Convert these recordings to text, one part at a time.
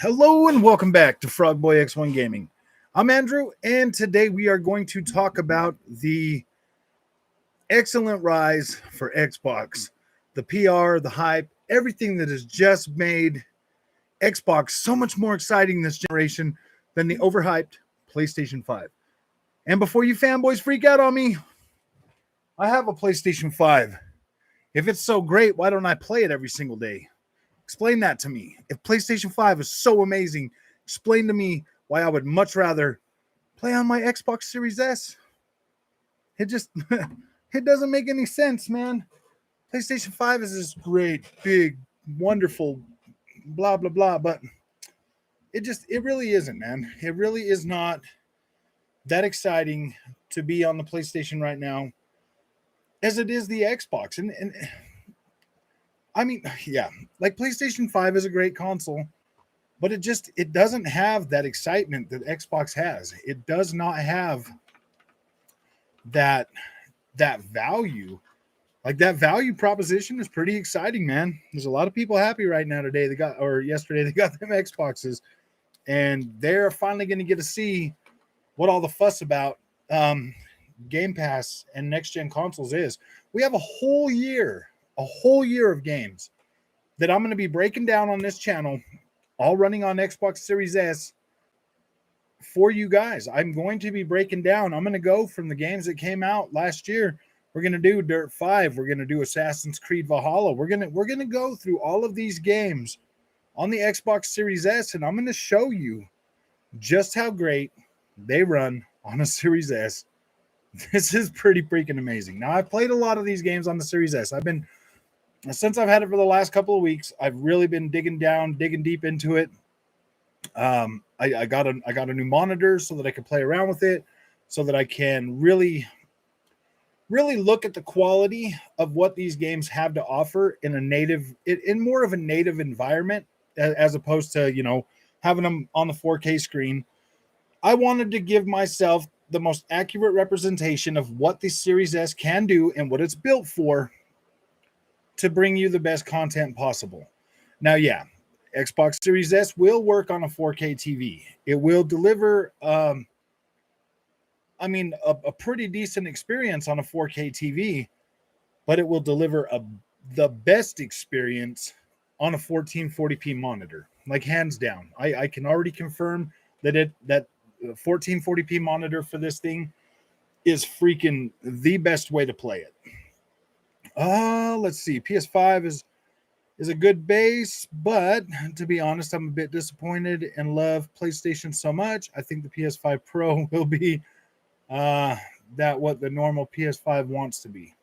Hello and welcome back to Frogboy X1 Gaming. I'm Andrew, and today we are going to talk about the excellent rise for Xbox, the PR, the hype, everything that has just made Xbox so much more exciting this generation than the overhyped PlayStation 5. And before you fanboys freak out on me, I have a PlayStation 5. If it's so great, why don't I play it every single day? Explain that to me. If PlayStation 5 is so amazing, explain to me why I would much rather play on my Xbox Series S. It just it doesn't make any sense, man. PlayStation 5 is this great, big, wonderful, blah blah blah, but it really isn't, man. It really is not that exciting to be on the PlayStation right now as it is the Xbox. And I mean, yeah, like PlayStation 5 is a great console, but it doesn't have that excitement that Xbox has. It does not have that value. Like that value proposition is pretty exciting, man. There's a lot of people happy right now today. Yesterday they got them Xboxes, and they're finally going to get to see what all the fuss about Game Pass and next gen consoles is. We have a whole year of games that I'm going to be breaking down on this channel, all running on Xbox Series S for you guys. I'm going to be breaking down. I'm going to go from the games that came out last year. We're going to do Dirt 5. We're going to do Assassin's Creed Valhalla. We're going to go through all of these games on the Xbox Series S, and I'm going to show you just how great they run on a Series S. This is pretty freaking amazing. Now, I've played a lot of these games on the Series S. Since I've had it for the last couple of weeks, I've really been digging deep into it. I got a new monitor so that I can play around with it, so that I can really look at the quality of what these games have to offer in more of a native environment, as opposed to, having them on the 4K screen. I wanted to give myself the most accurate representation of what the Series S can do and what it's built for, to bring you the best content possible. Now, yeah, Xbox Series S will work on a 4K TV. It will deliver, a pretty decent experience on a 4K TV, but it will deliver the best experience on a 1440p monitor, like hands down. I can already confirm that 1440p monitor for this thing is freaking the best way to play it. Let's see. PS5 is a good base, but to be honest, I'm a bit disappointed and love PlayStation so much. I think the PS5 Pro will be what the normal PS5 wants to be.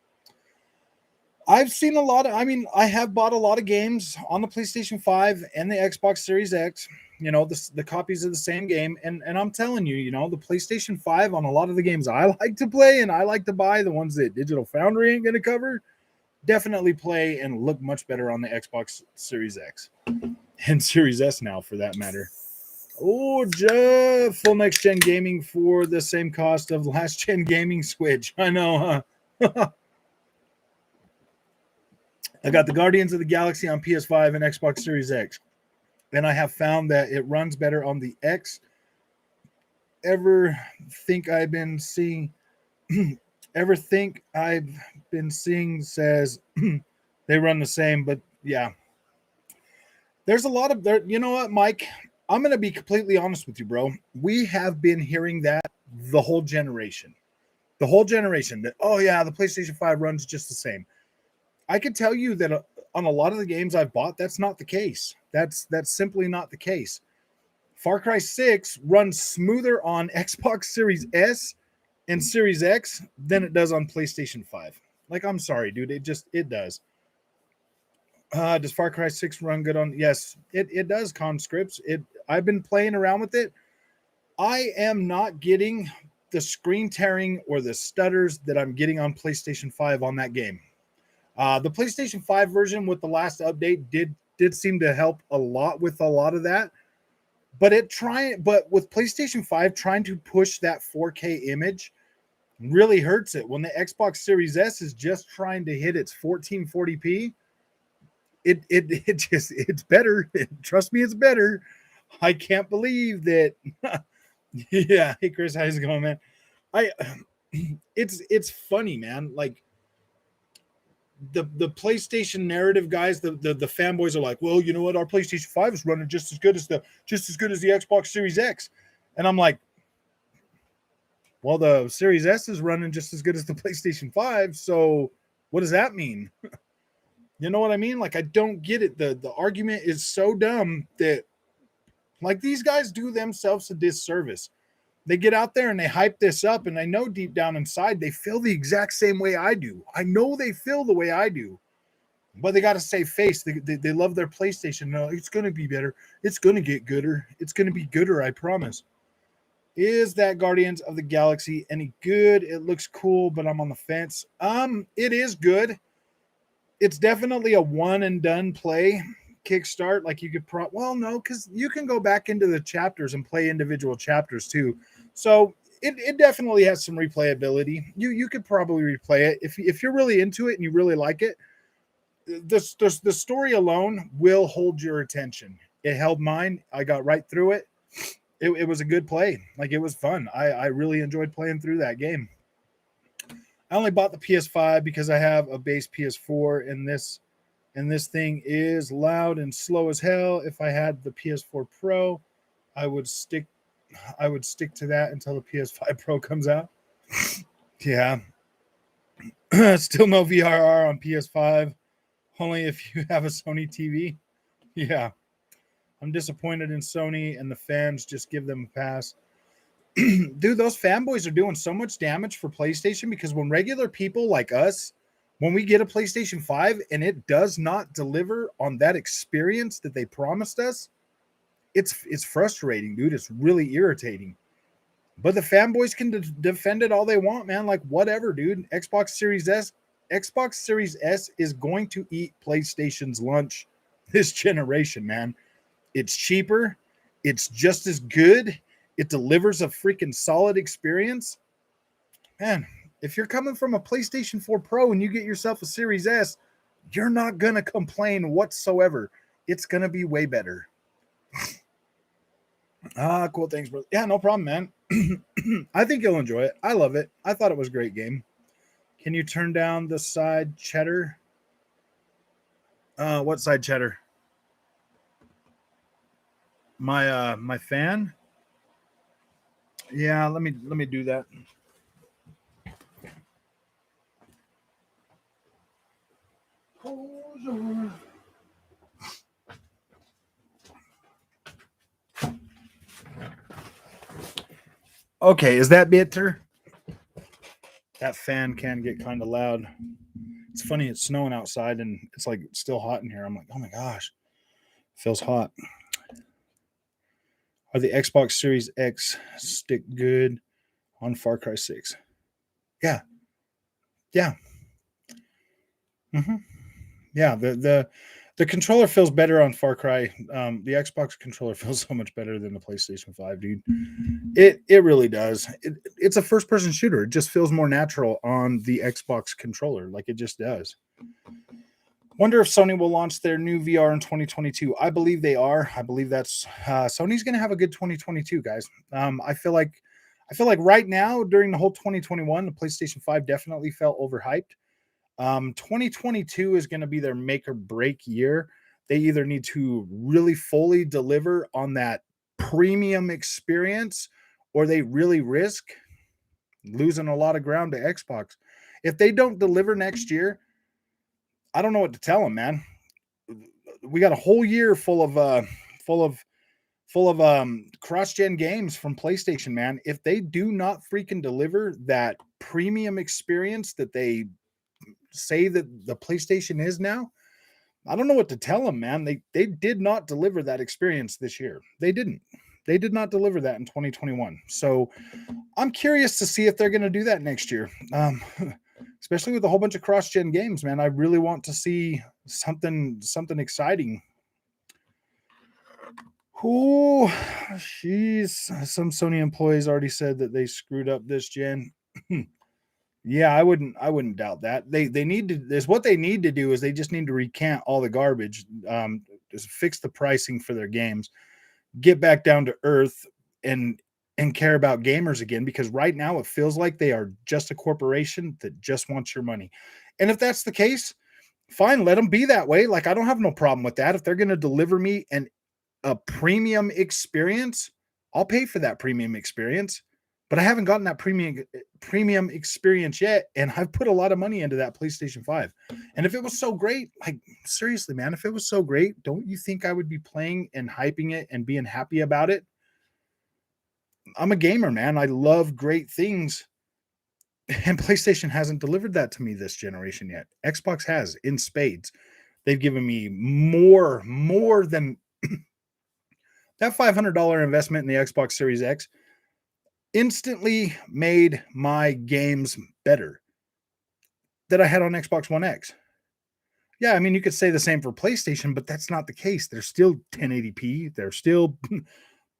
I have bought a lot of games on the PlayStation 5 and the Xbox Series X, the copies of the same game. And I'm telling you, the PlayStation 5 on a lot of the games I like to play and I like to buy, the ones that Digital Foundry ain't going to cover, definitely play and look much better on the Xbox Series X and Series S now, for that matter. Oh, full next gen gaming for the same cost of last gen gaming Switch. I know, huh? I got the Guardians of the Galaxy on PS5 and Xbox Series X, and I have found that it runs better on the X. Everything I've been seeing says they run the same, but yeah. There's a lot of there. You know what, Mike? I'm going to be completely honest with you, bro. We have been hearing that the whole generation. That, oh yeah, the PlayStation 5 runs just the same. I can tell you that on a lot of the games I've bought, that's not the case. That's simply not the case. Far Cry 6 runs smoother on Xbox Series S and Series X than it does on PlayStation 5. Like, I'm sorry, dude. It does. Does Far Cry 6 run good on? Yes, it does, Conscripts. I've been playing around with it. I am not getting the screen tearing or the stutters that I'm getting on PlayStation 5 on that game. The PlayStation 5 version with the last update did seem to help a lot with a lot of that. But with PlayStation 5 trying to push that 4K image really hurts it. When the Xbox Series S is just trying to hit its 1440p, it's better. Trust me, it's better. I can't believe that. Yeah, hey Chris, how's it going, man? I it's funny, man. Like the PlayStation narrative guys, the fanboys are like, well, you know what? Our PlayStation 5 is running just as good as the Xbox Series X. And I'm like, well, the Series S is running just as good as the PlayStation 5. So what does that mean? You know what I mean? Like, I don't get it. The argument is so dumb that like these guys do themselves a disservice. They get out there and they hype this up, and I know deep down inside they feel the exact same way I do. I know they feel the way I do, but they got to save face. They love their PlayStation. No, it's going to be better. It's going to get gooder. It's going to be gooder, I promise. Is that Guardians of the Galaxy any good? It looks cool, but I'm on the fence. It is good. It's definitely a one and done play kickstart. Like you could well, no, because you can go back into the chapters and play individual chapters too. So it definitely has some replayability. You could probably replay it if you're really into it and you really like it. The story alone will hold your attention. It held mine. I got right through it. It was a good play. Like it was fun. I really enjoyed playing through that game. I only bought the PS5 because I have a base PS4, and this thing is loud and slow as hell. If I had the PS4 Pro, I would stick to that until the PS5 Pro comes out. Yeah. Still no VRR on PS5. Only if you have a Sony TV. Yeah. I'm disappointed in Sony, and the fans just give them a pass. Dude, those fanboys are doing so much damage for PlayStation because when regular people like us, when we get a PlayStation 5 and it does not deliver on that experience that they promised us, it's frustrating, dude. It's really irritating. But the fanboys can defend it all they want, man. Like whatever, dude. Xbox Series S is going to eat PlayStation's lunch this generation, man. It's cheaper. It's just as good. It delivers a freaking solid experience. Man, if you're coming from a PlayStation 4 Pro and you get yourself a Series S, you're not going to complain whatsoever. It's going to be way better. Cool. Thanks, bro. Yeah, no problem, man. I think you'll enjoy it. I love it. I thought it was a great game. Can you turn down the side cheddar? What side cheddar? My fan? Yeah, let me do that. Okay, is that better? That fan can get kind of loud. It's funny, it's snowing outside and it's like still hot in here. I'm like, oh my gosh, it feels hot. Are the Xbox Series X stick good on Far Cry 6? Yeah. Yeah. Mm-hmm. Yeah. The controller feels better on Far Cry. The Xbox controller feels so much better than the PlayStation 5, dude. It really does. It's a first person shooter. It just feels more natural on the Xbox controller, like it just does. Wonder if Sony will launch their new VR in 2022. I believe they are. I believe that's Sony's going to have a good 2022, guys. I feel like right now during the whole 2021, the PlayStation 5 definitely felt overhyped. 2022 is going to be their make or break year. They either need to really fully deliver on that premium experience or they really risk losing a lot of ground to Xbox. If they don't deliver next year, I don't know what to tell them, man. We got a whole year full of cross-gen games from PlayStation, man. If they do not freaking deliver that premium experience that they say that the PlayStation is now, I don't know what to tell them, man. They did not deliver that experience this year. They didn't. They did not deliver that in 2021. So I'm curious to see if they're going to do that next year. Especially with a whole bunch of cross-gen games, man. I really want to see something exciting. Oh, jeez. Some Sony employees already said that they screwed up this gen. Yeah, I wouldn't doubt that. They need to. This what they need to do is they just need to recant all the garbage. Just fix the pricing for their games. get back down to earth and care about gamers again, because right now it feels like they are just a corporation that just wants your money. And if that's the case, fine, let them be that way. Like, I don't have no problem with that. If they're going to deliver me a premium experience, I'll pay for that premium experience. But I haven't gotten that premium experience yet, and I've put a lot of money into that PlayStation 5. And if it was so great, like, seriously, man, if it was so great, don't you think I would be playing and hyping it and being happy about it? I'm a gamer, man. I love great things. And PlayStation hasn't delivered that to me this generation yet. Xbox has, in spades. They've given me more than that $500 investment in the Xbox Series X instantly made my games better that I had on Xbox One X. Yeah, I mean, you could say the same for PlayStation, but that's not the case. They're still 1080p.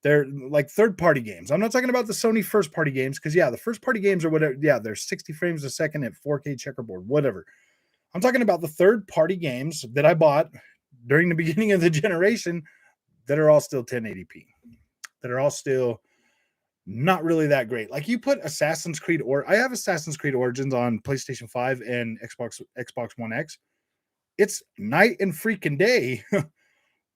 They're like third-party games. I'm not talking about the Sony first-party games, because yeah, the first-party games are whatever. Yeah, they're 60 frames a second at 4K checkerboard, whatever. I'm talking about the third-party games that I bought during the beginning of the generation that are all still 1080p, that are all still not really that great. Like, you put Assassin's Creed, or I have Assassin's Creed Origins on PlayStation 5 and Xbox One X. It's night and freaking day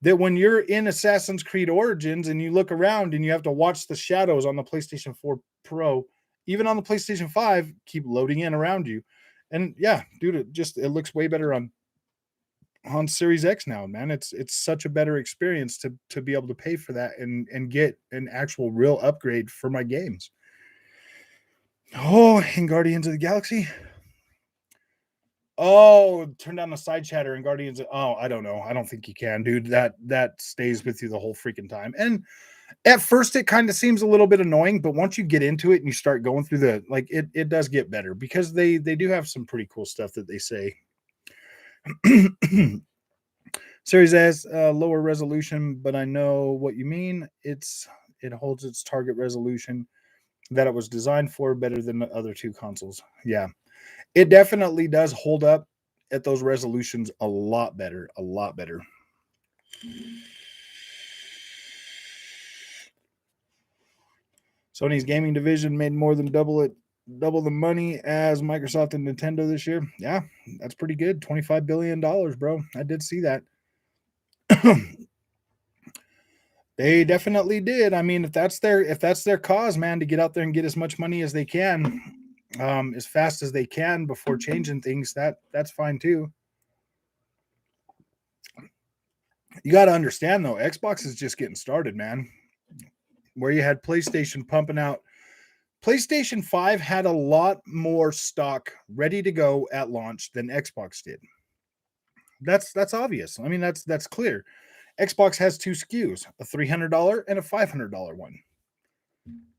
that when you're in Assassin's Creed Origins and you look around and you have to watch the shadows on the PlayStation 4 Pro, even on the PlayStation 5, keep loading in around you. And yeah, dude, it looks way better on Series X now, man. It's such a better experience to be able to pay for that and get an actual real upgrade for my games. Oh, and Guardians of the Galaxy. Oh, turn down the side chatter and Guardians. Oh, I don't know. I don't think you can, dude. That stays with you the whole freaking time. And at first it kind of seems a little bit annoying, but once you get into it and you start going through it does get better, because they do have some pretty cool stuff that they say. Series S, lower resolution, but I know what you mean. It holds its target resolution that it was designed for better than the other two consoles. Yeah, it definitely does hold up at those resolutions a lot better, a lot better. Sony's gaming division made more than double the money as Microsoft and Nintendo this year. Yeah, that's pretty good. $25 billion, bro. I did see that. They definitely did. I mean, if that's their cause, man, to get out there and get as much money as they can, as fast as they can before changing things, that's fine too. You got to understand though, Xbox is just getting started, man. Where you had PlayStation pumping out, PlayStation 5 had a lot more stock ready to go at launch than Xbox did. That's obvious. I mean, that's clear. Xbox has two SKUs, a $300 and a $500 one.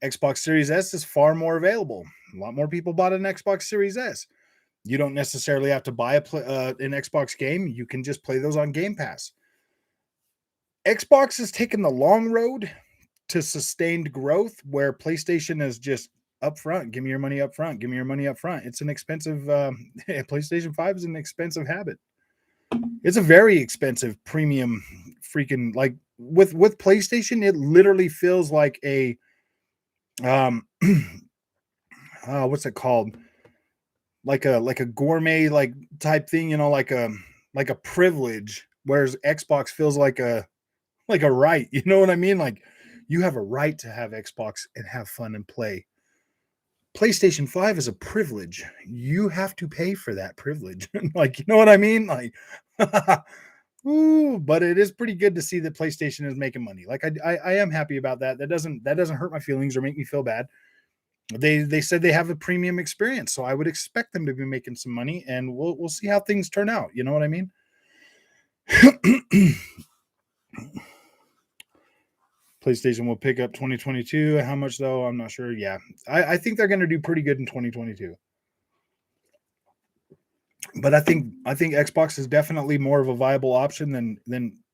Xbox Series S is far more available. A lot more people bought an Xbox Series S. You don't necessarily have to buy an Xbox game. You can just play those on Game Pass. Xbox has taken the long road to sustained growth, where PlayStation is just upfront. Give me your money up front. Give me your money up front. It's an expensive, PlayStation 5 is an expensive habit. It's a very expensive premium freaking, like, with PlayStation, it literally feels like a, what's it called? Like a gourmet, like, type thing, like a privilege, whereas Xbox feels like a right. You know what I mean? Like, you have a right to have Xbox and have fun and play. PlayStation 5 is a privilege. You have to pay for that privilege. Like, you know what I mean? Like, ooh, but it is pretty good to see that PlayStation is making money. Like, I am happy about that. That doesn't hurt my feelings or make me feel bad. They said they have a premium experience, so I would expect them to be making some money, and we'll see how things turn out. You know what I mean? PlayStation will pick up 2022. How much though? I'm not sure. Yeah, I think they're going to do pretty good in 2022. But I think Xbox is definitely more of a viable option than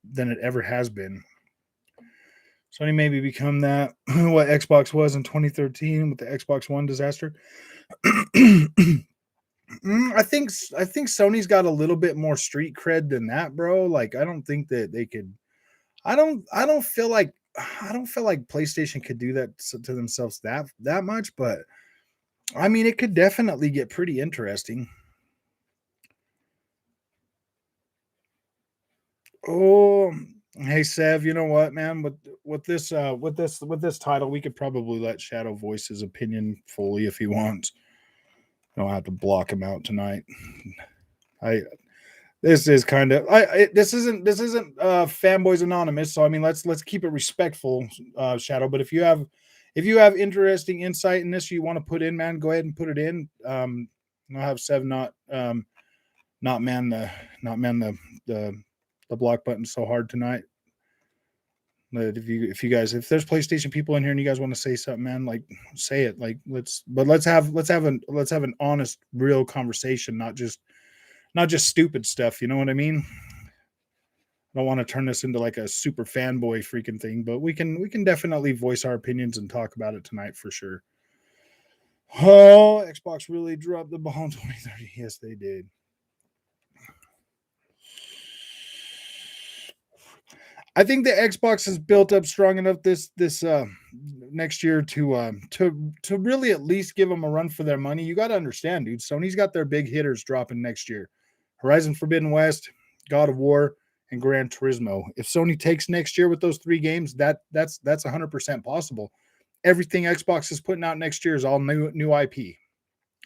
it ever has been. Sony maybe become that what Xbox was in 2013 with the Xbox One disaster. I think Sony's got a little bit more street cred than that, bro. Like, I don't think that they could. I don't feel like I don't feel like PlayStation could do that to themselves that much, but I mean, it could definitely get pretty interesting. Oh, hey Sev, you know what, man? With this title, we could probably let Shadow voice his opinion fully if he wants. I don't have to block him out tonight. I This is kind of this isn't fanboys anonymous, so I mean let's keep it respectful, Shadow. But if you have interesting insight in this you want to put in, man, go ahead and put it in. I'll have Sev not man the block button so hard tonight. But if there's PlayStation people in here and you guys want to say something, man, like say it. Like let's have an honest, real conversation, not just stupid stuff. You know what I mean? I don't want to turn this into like a super fanboy freaking thing, but we can definitely voice our opinions and talk about it tonight for sure. Oh, Xbox really dropped the ball in 2030. Yes, they did. I think the Xbox is built up strong enough this next year to really at least give them a run for their money. You got to understand, dude. Sony's got their big hitters dropping next year: Horizon Forbidden West, God of War, and Gran Turismo. If Sony takes next year with those three games, that's 100% possible. Everything Xbox is putting out next year is all new IP,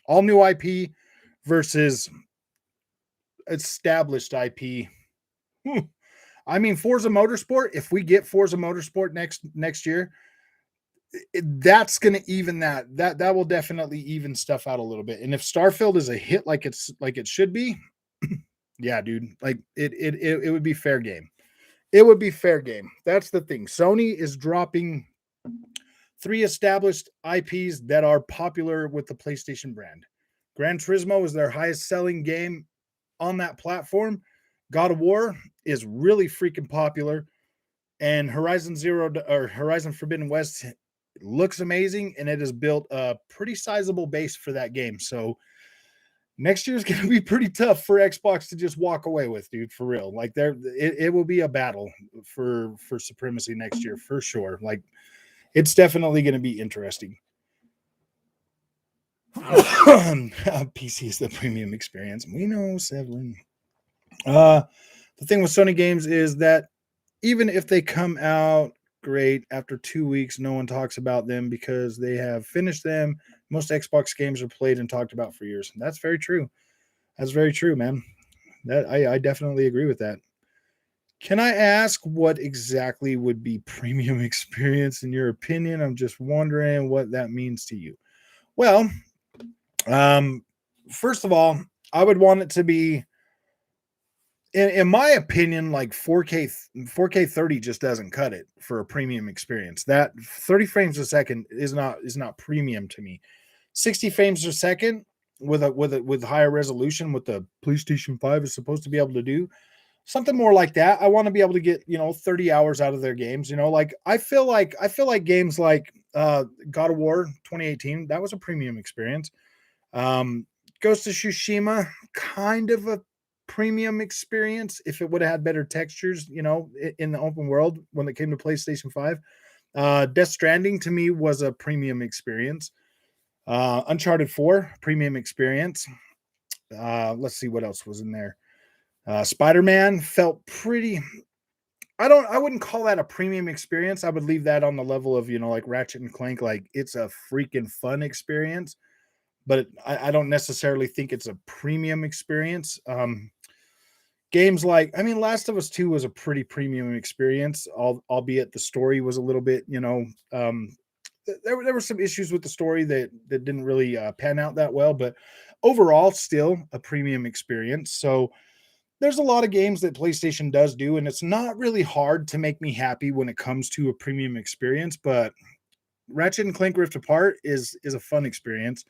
all new IP versus established IP. I mean, Forza Motorsport. If we get Forza Motorsport next year, that's going to even that will definitely even stuff out a little bit. And if Starfield is a hit like it should be, yeah, dude, like it would be fair game. It would be fair game. That's the thing. Sony is dropping three established IPs that are popular with the PlayStation brand. Gran Turismo is their highest selling game on that platform. God of War is really freaking popular, and Horizon Forbidden West looks amazing, and it has built a pretty sizable base for that game. So next year is going to be pretty tough for Xbox to just walk away with, dude. For real, like it will be a battle for supremacy next year for sure. Like it's definitely going to be interesting. PC is the premium experience. We know, Severin. The thing with Sony games is that even if they come out great after 2 weeks, no one talks about them because they have finished them. Most Xbox games are played and talked about for years. That's very true. That's very true, man. That I definitely agree with that. Can I ask what exactly would be premium experience in your opinion? I'm just wondering what that means to you. Well, um, first of all, I would want it to be, in my opinion, like 4K 30 just doesn't cut it for a premium experience. That 30 frames a second is not premium to me. 60 frames a second with higher resolution, what the PlayStation 5 is supposed to be able to do. Something more like that. I want to be able to get, 30 hours out of their games. Like I feel like games like God of War 2018, that was a premium experience. Ghost of Tsushima, kind of a premium experience if it would have had better textures, in the open world when it came to PlayStation 5. Death Stranding to me was a premium experience. Uncharted 4, premium experience. Let's see what else was in there. Spider-Man felt pretty. I wouldn't call that a premium experience. I would leave that on the level of, like Ratchet and Clank. Like it's a freaking fun experience, but I don't necessarily think it's a premium experience. Games like, I mean, Last of Us 2 was a pretty premium experience, albeit the story was a little bit, there were some issues with the story that didn't really pan out that well, but overall, still a premium experience. So there's a lot of games that PlayStation does do, and it's not really hard to make me happy when it comes to a premium experience. But Ratchet and Clank Rift Apart is a fun experience.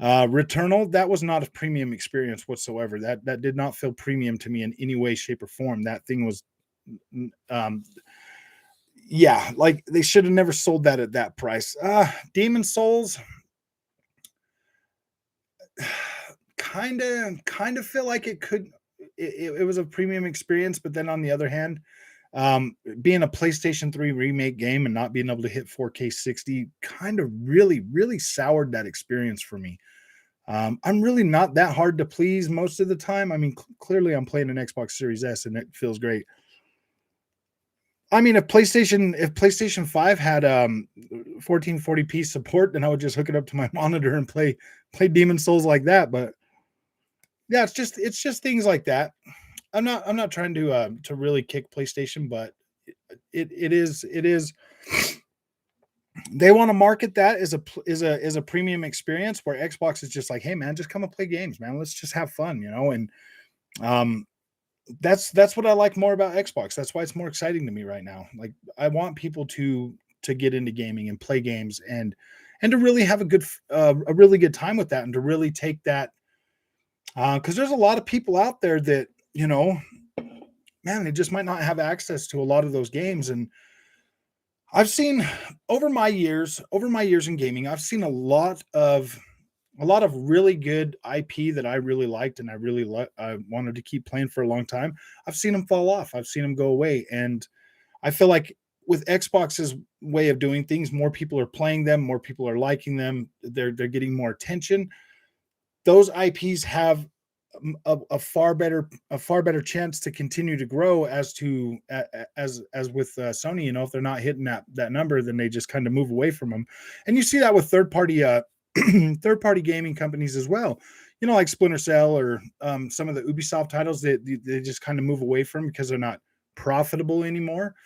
Returnal, that was not a premium experience whatsoever. That did not feel premium to me in any way, shape, or form. That thing was, um, yeah, like they should have never sold that at that price. Demon Souls, kind of feel like it could. It was a premium experience, but then on the other hand, Being a PlayStation 3 remake game and not being able to hit 4K 60 kind of really soured that experience for me. I'm really not that hard to please most of the time. I mean, clearly I'm playing an Xbox Series S and it feels great. I mean, if PlayStation 5 had 1440p support, then I would just hook it up to my monitor and play Demon Souls like that. But yeah, it's just things like that. I'm not trying to really kick PlayStation, but it is they want to market that as a premium experience where Xbox is just like, hey man, just come and play games, man. Let's just have fun, And um that's what I like more about Xbox. That's why it's more exciting to me right now. Like I want people to get into gaming and play games and to really have a really good time with that and to really take that because there's a lot of people out there that man, they just might not have access to a lot of those games. And I've seen over my years in gaming, I've seen a lot of really good IP that I really liked and I wanted to keep playing for a long time. I've seen them fall off. I've seen them go away, and I feel like with Xbox's way of doing things, more people are playing them, more people are liking them. They're getting more attention. Those IPs have a far better chance to continue to grow as with Sony. If they're not hitting that number, then they just kind of move away from them. And you see that with third party gaming companies as well. Like Splinter Cell or some of the Ubisoft titles that they just kind of move away from because they're not profitable anymore.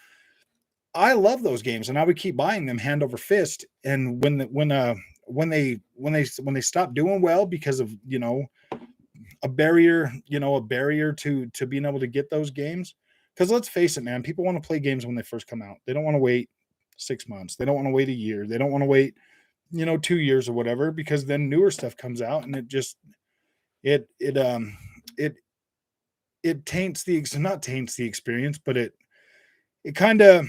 I love those games, and I would keep buying them hand over fist. And when they stop doing well because of a barrier to being able to get those games. Because let's face it, man, people want to play games when they first come out. They don't want to wait 6 months. They don't want to wait a year. They don't want to wait 2 years or whatever, because then newer stuff comes out and it it taints the not taints the experience, but it kind of,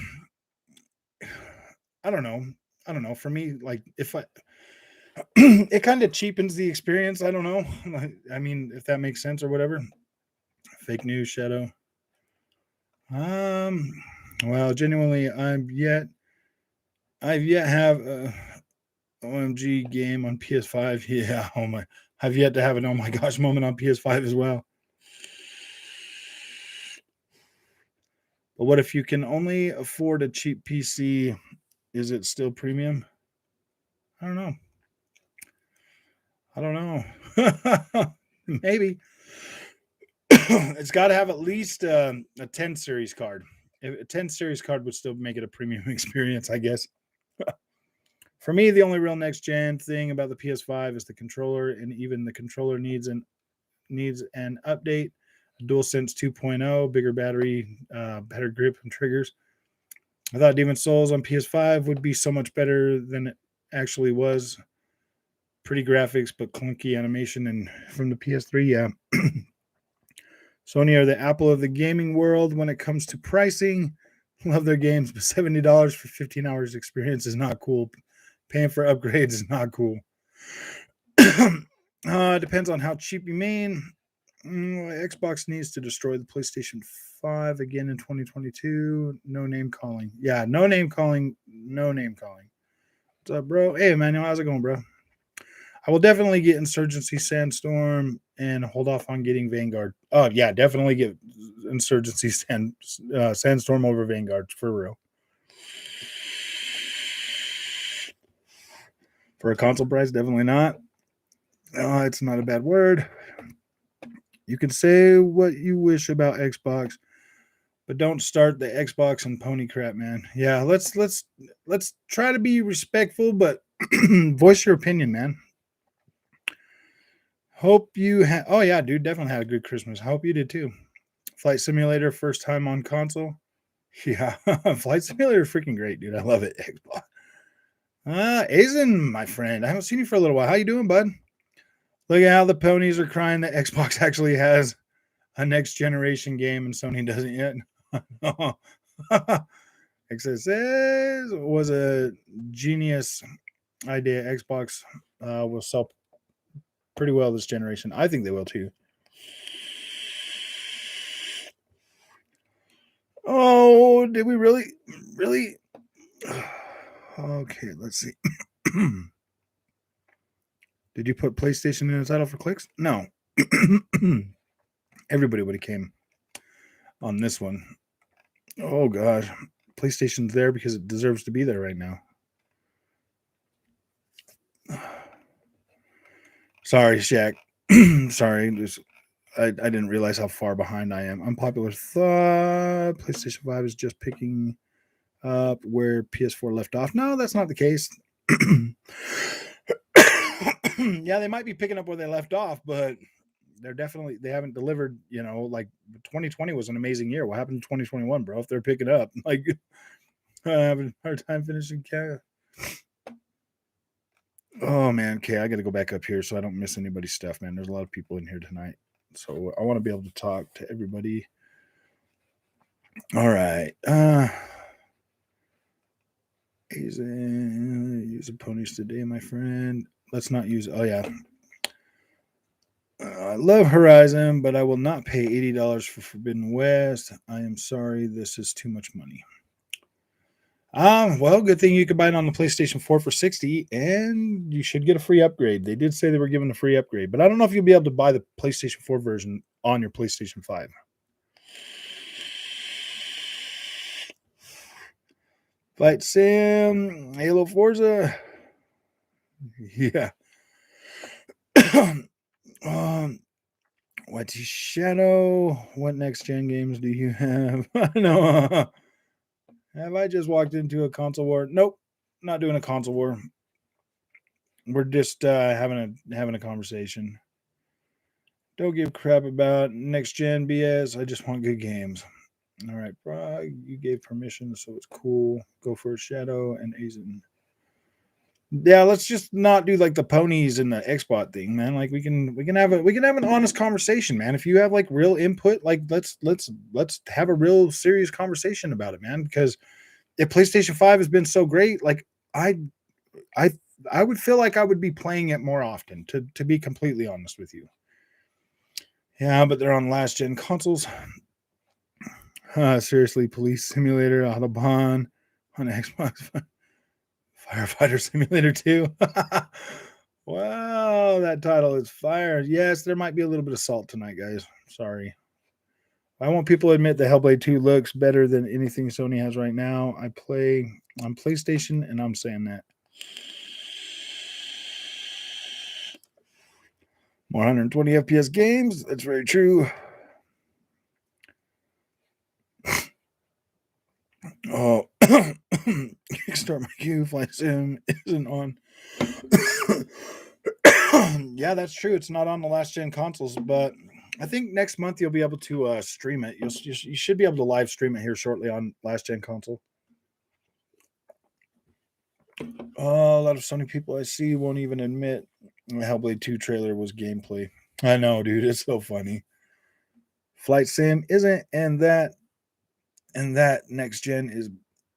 I don't know. I don't know. For me, like if I it kind of cheapens the experience. I don't know. I mean, if that makes sense or whatever. Fake news, Shadow. Um, well, genuinely, I've yet have a OMG game on PS5. Yeah, oh my, I've yet to have an oh my gosh moment on PS5 as well. But what if you can only afford a cheap PC? Is it still premium? I don't know. I don't know. Maybe it's got to have at least a 10 series card. A 10 series card would still make it a premium experience, I guess. For me, the only real next gen thing about the PS5 is the controller, and even the controller needs an update. DualSense 2.0, bigger battery, better grip and triggers. I thought Demon Souls on PS5 would be so much better than it actually was. Pretty graphics, but clunky animation. And from the PS3, yeah. Sony are the Apple of the gaming world when it comes to pricing. Love their games, but $70 for 15 hours experience is not cool. Paying for upgrades is not cool. Depends on how cheap you mean. Xbox needs to destroy the PlayStation 5 again in 2022. No name calling. Yeah, no name calling. No name calling. What's up, bro? Hey, Emmanuel, how's it going, bro? I will definitely get Insurgency Sandstorm and hold off on getting Vanguard. Oh, yeah, definitely get Insurgency Sandstorm over Vanguard, for real. For a console price, definitely not. It's not a bad word. You can say what you wish about Xbox, but don't start the Xbox and pony crap, man. Yeah, let's try to be respectful, but voice your opinion, man. Hope you had. Oh yeah, dude, definitely had a good Christmas. Hope you did too. Flight Simulator, first time on console. Yeah, Flight Simulator, freaking great, dude. I love it. Xbox. Azen, my friend, I haven't seen you for a little while. How you doing, bud? Look at how the ponies are crying that Xbox actually has a next generation game and Sony doesn't yet. XSS was a genius idea. Xbox will sell pretty well this generation. I think they will too. Oh, did we really? Really? Okay, let's see. Did you put PlayStation in the title for clicks? No. Everybody would have came on this one. Oh gosh, PlayStation's there because it deserves to be there right now. Sorry, Shaq. Sorry, I didn't realize how far behind I am. Unpopular thought: PlayStation 5 is just picking up where PS4 left off. No, that's not the case. Yeah, they might be picking up where they left off, but they haven't delivered. Like 2020 was an amazing year. What happened to 2021, bro? If they're picking up, like, I have a hard time finishing. Oh man, okay, I got to go back up here so I don't miss anybody's stuff, man. There's a lot of people in here tonight, so I want to be able to talk to everybody. All right. Use ponies today, my friend. Let's not use. Oh yeah. I love Horizon, but I will not pay $80 for Forbidden West. I am sorry, this is too much money. Well, good thing you could buy it on the PlayStation 4 for $60, and you should get a free upgrade. They did say they were giving a free upgrade, but I don't know if you'll be able to buy the PlayStation 4 version on your PlayStation 5. Flight Sim, Halo Forza. Yeah. What's Shadow? What next gen games do you have? I know. Have I just walked into a console war? Nope, not doing a console war. We're just having a conversation. Don't give crap about next gen BS. I just want good games. All right, bro. You gave permission, so it's cool. Go for a Shadow and Azen. Yeah, let's just not do like the ponies and the Xbox thing, man. Like we can have an honest conversation, man. If you have like real input, like let's have a real serious conversation about it, man. Because if PlayStation 5 has been so great, like I I I would feel like I would be playing it more often, to be completely honest with you. Yeah, but they're on last gen consoles. Seriously, Police Simulator, Autobahn on Xbox. Firefighter Simulator 2. Wow, that title is fire. Yes, there might be a little bit of salt tonight, guys. Sorry. I want people to admit that Hellblade 2 looks better than anything Sony has right now. I play on PlayStation, and I'm saying that. More 120 FPS games. That's very true. Oh, Kickstart my queue. Flight Sim isn't on. Yeah, that's true. It's not on the last gen consoles, but I think next month you'll be able to stream it. You should be able to live stream it here shortly on last gen console. A lot of Sony people I see won't even admit the Hellblade 2 trailer was gameplay. I know, dude. It's so funny. Flight Sim isn't, and that next gen is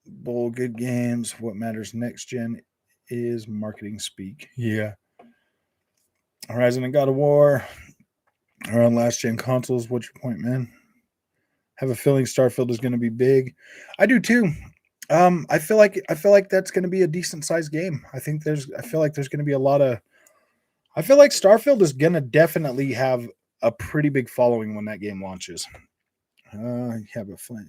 bull. Good games. What matters next gen is marketing speak. Yeah. Horizon and God of War are on last gen consoles. What's your point, man? Have a feeling Starfield is going to be big. I do too. I feel like that's going to be a decent sized game. I feel like there's going to be a lot of. I feel like Starfield is going to definitely have a pretty big following when that game launches. Have a fun.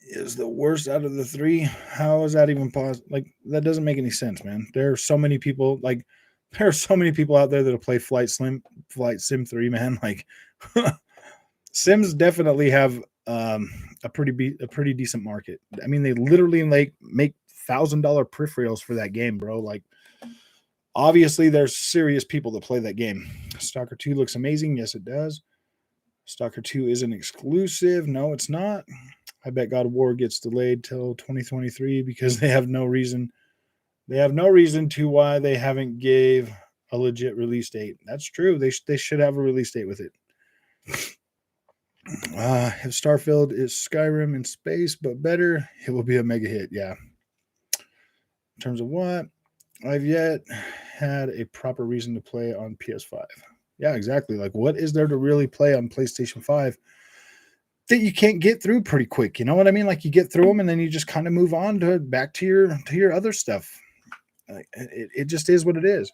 Is the worst out of the three? How is that even possible? Like that doesn't make any sense, man. There are so many people. Like there are so many people out there that'll play Flight Sim 3, man. Like Sims definitely have a pretty decent market. I mean, they literally like make $1,000 peripherals for that game, bro. Like, obviously, there's serious people that play that game. Stalker 2 looks amazing. Yes, it does. Stalker 2 isn't exclusive. No, it's not. I bet God of War gets delayed till 2023 because they have no reason. They have no reason to why they haven't gave a legit release date. That's true. They should have a release date with it. If Starfield is Skyrim in space, but better, it will be a mega hit. Yeah. In terms of what, I've yet had a proper reason to play on PS5. Yeah, exactly. Like, what is there to really play on PlayStation 5? that you can't get through pretty quick. You know what I mean? Like you get through them and then you just kind of move on to back to your other stuff. It just is what it is.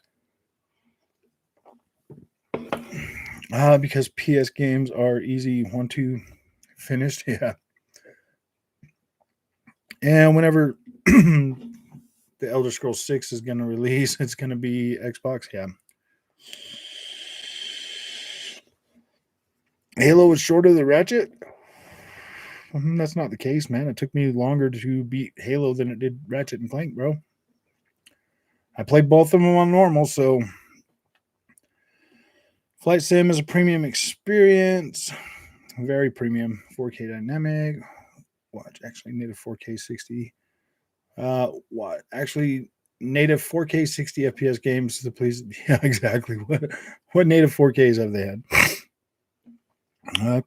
Because PS games are easy, 1-2 finished. Yeah. And whenever the Elder Scrolls 6 is going to release, it's going to be Xbox. Yeah. Halo was shorter than Ratchet. That's not the case, man. It took me longer to beat Halo than it did Ratchet and Clank, bro. I played both of them on normal, so Flight Sim is a premium experience. Very premium. 4K dynamic. Watch, actually native 4K 60. What? Actually, native 4K 60 FPS games to please. Yeah, exactly. What native 4Ks have they had?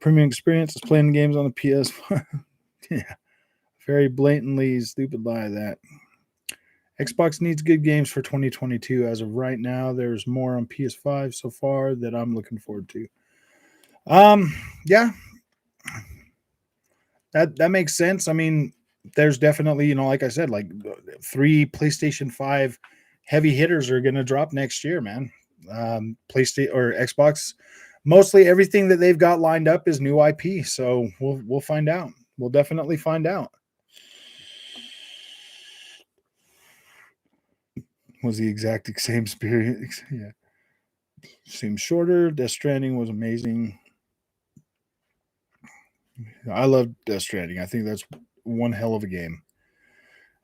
Premium experience is playing games on the PS. Yeah, very blatantly stupid lie that. Xbox needs good games for 2022. As of right now, there's more on PS5 so far that I'm looking forward to. Yeah, that makes sense. I mean, there's definitely, like I said, like 3 PlayStation 5 heavy hitters are going to drop next year, man. PlayStation or Xbox, mostly everything that they've got lined up is new IP. So we'll find out. We'll definitely find out. Was the exact same experience. Yeah. Seems shorter. Death Stranding was amazing. I love Death Stranding. I think that's one hell of a game.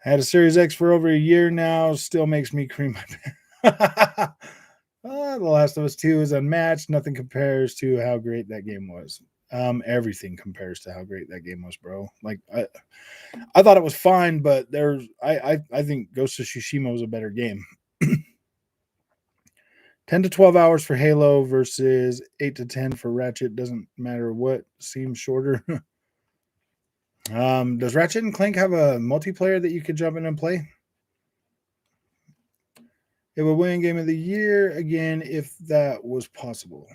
I had a Series X for over a year now. Still makes me cream my pants. The Last of Us 2 is unmatched. Nothing compares to how great that game was. Everything compares to how great that game was, bro. Like I thought it was fine, but I think Ghost of Tsushima was a better game. 10 to 12 hours for Halo versus 8 to 10 for Ratchet. Doesn't matter what seems shorter. Does Ratchet and Clank have a multiplayer that you could jump in and play? It would win Game of the Year again if that was possible.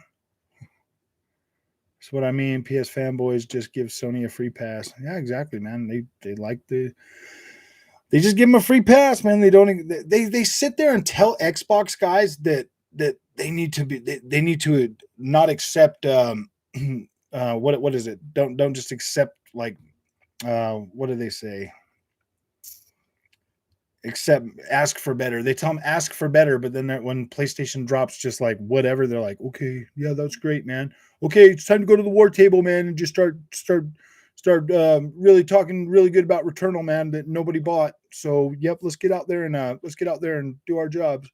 That's what I mean. PS fanboys just give Sony a free pass. Yeah, exactly, man. They like they just give them a free pass, man. They don't they sit there and tell Xbox guys that they need to be they need to not accept what is it? Don't just accept like what do they say? Except ask for better. They tell them ask for better, but then when PlayStation drops just like whatever, they're like, okay, yeah, that's great, man. Okay, it's time to go to the war table, man, and just start really talking really good about Returnal, man, that nobody bought. So yep, let's get out there and do our jobs.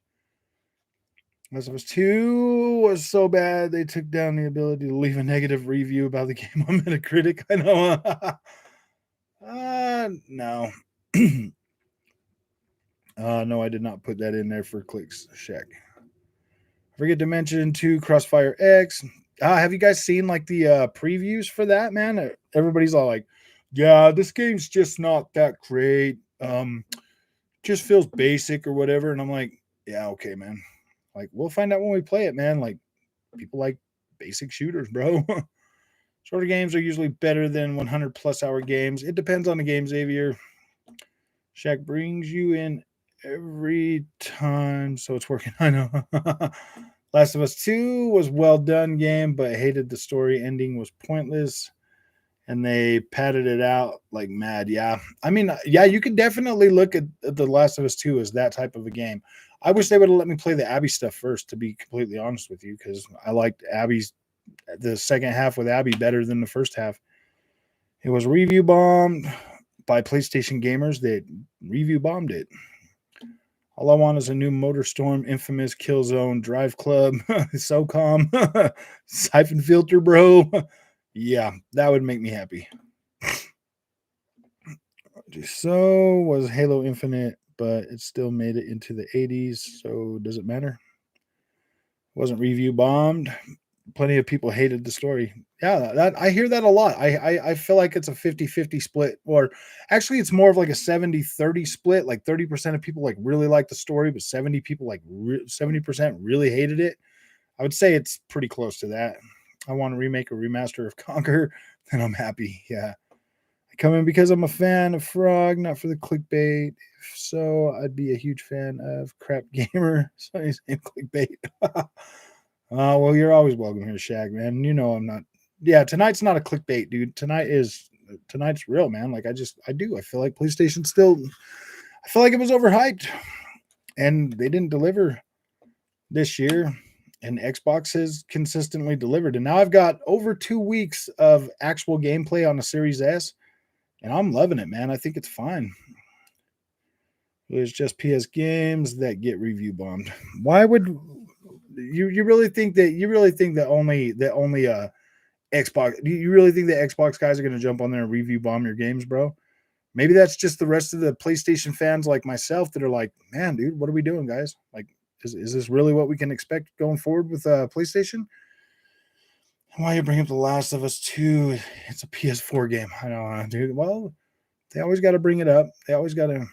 Last of Us 2 was so bad they took down the ability to leave a negative review about the game on Metacritic. I know. No. No, I did not put that in there for clicks. Check. Forget to mention 2 Crossfire X. Have you guys seen like the previews for that, man? Everybody's all like, yeah, this game's just not that great. Just feels basic or whatever. And I'm like, yeah, okay, man. Like, we'll find out when we play it, man. Like, people like basic shooters, bro. Shorter games are usually better than 100 plus hour games. It depends on the game, Xavier. Shaq brings you in every time, so it's working. I know. Last of Us 2 was well done game, but hated the story ending was pointless, and they padded it out like mad. Yeah, I mean, yeah, you could definitely look at the Last of Us 2 as that type of a game. I wish they would have let me play the Abby stuff first, to be completely honest with you, because I liked the second half with Abby better than the first half. It was review bombed by PlayStation gamers that review bombed it. All I want is a new MotorStorm, Infamous, Killzone, Drive Club, SOCOM, Siphon Filter, bro. Yeah, that would make me happy. So was Halo Infinite, but it still made it into the 80s, so does it matter? Wasn't review bombed. Plenty of people hated the story. Yeah, that I hear that a lot. I feel like it's a 50-50 split, or actually it's more of like a 70-30 split. Like 30% of people like really like the story, but 70 people like 70% really hated it. I would say it's pretty close to that. I want to remake a remaster of Conquer. and I'm happy. Yeah. I come in because I'm a fan of Frog, not for the clickbait. If so, I'd be a huge fan of Crap Gamer. So he's saying clickbait. Well, you're always welcome here, Shag, man. You know I'm not. Yeah, tonight's not a clickbait, dude. Tonight's real, man. Like I feel like PlayStation still. I feel like it was overhyped, and they didn't deliver this year. And Xbox has consistently delivered. And now I've got over 2 weeks of actual gameplay on the Series S, and I'm loving it, man. I think it's fine. There's just PS games that get review bombed. Why would you really think that only Xbox? Do you really think that Xbox guys are going to jump on there and review bomb your games, bro? Maybe that's just the rest of the PlayStation fans like myself that are like, man, dude, what are we doing, guys? Like, is this really what we can expect going forward with PlayStation? Why you bring up The Last of Us 2? It's a PS4 game. I know, dude. Well, they always got to bring it up. They always got to.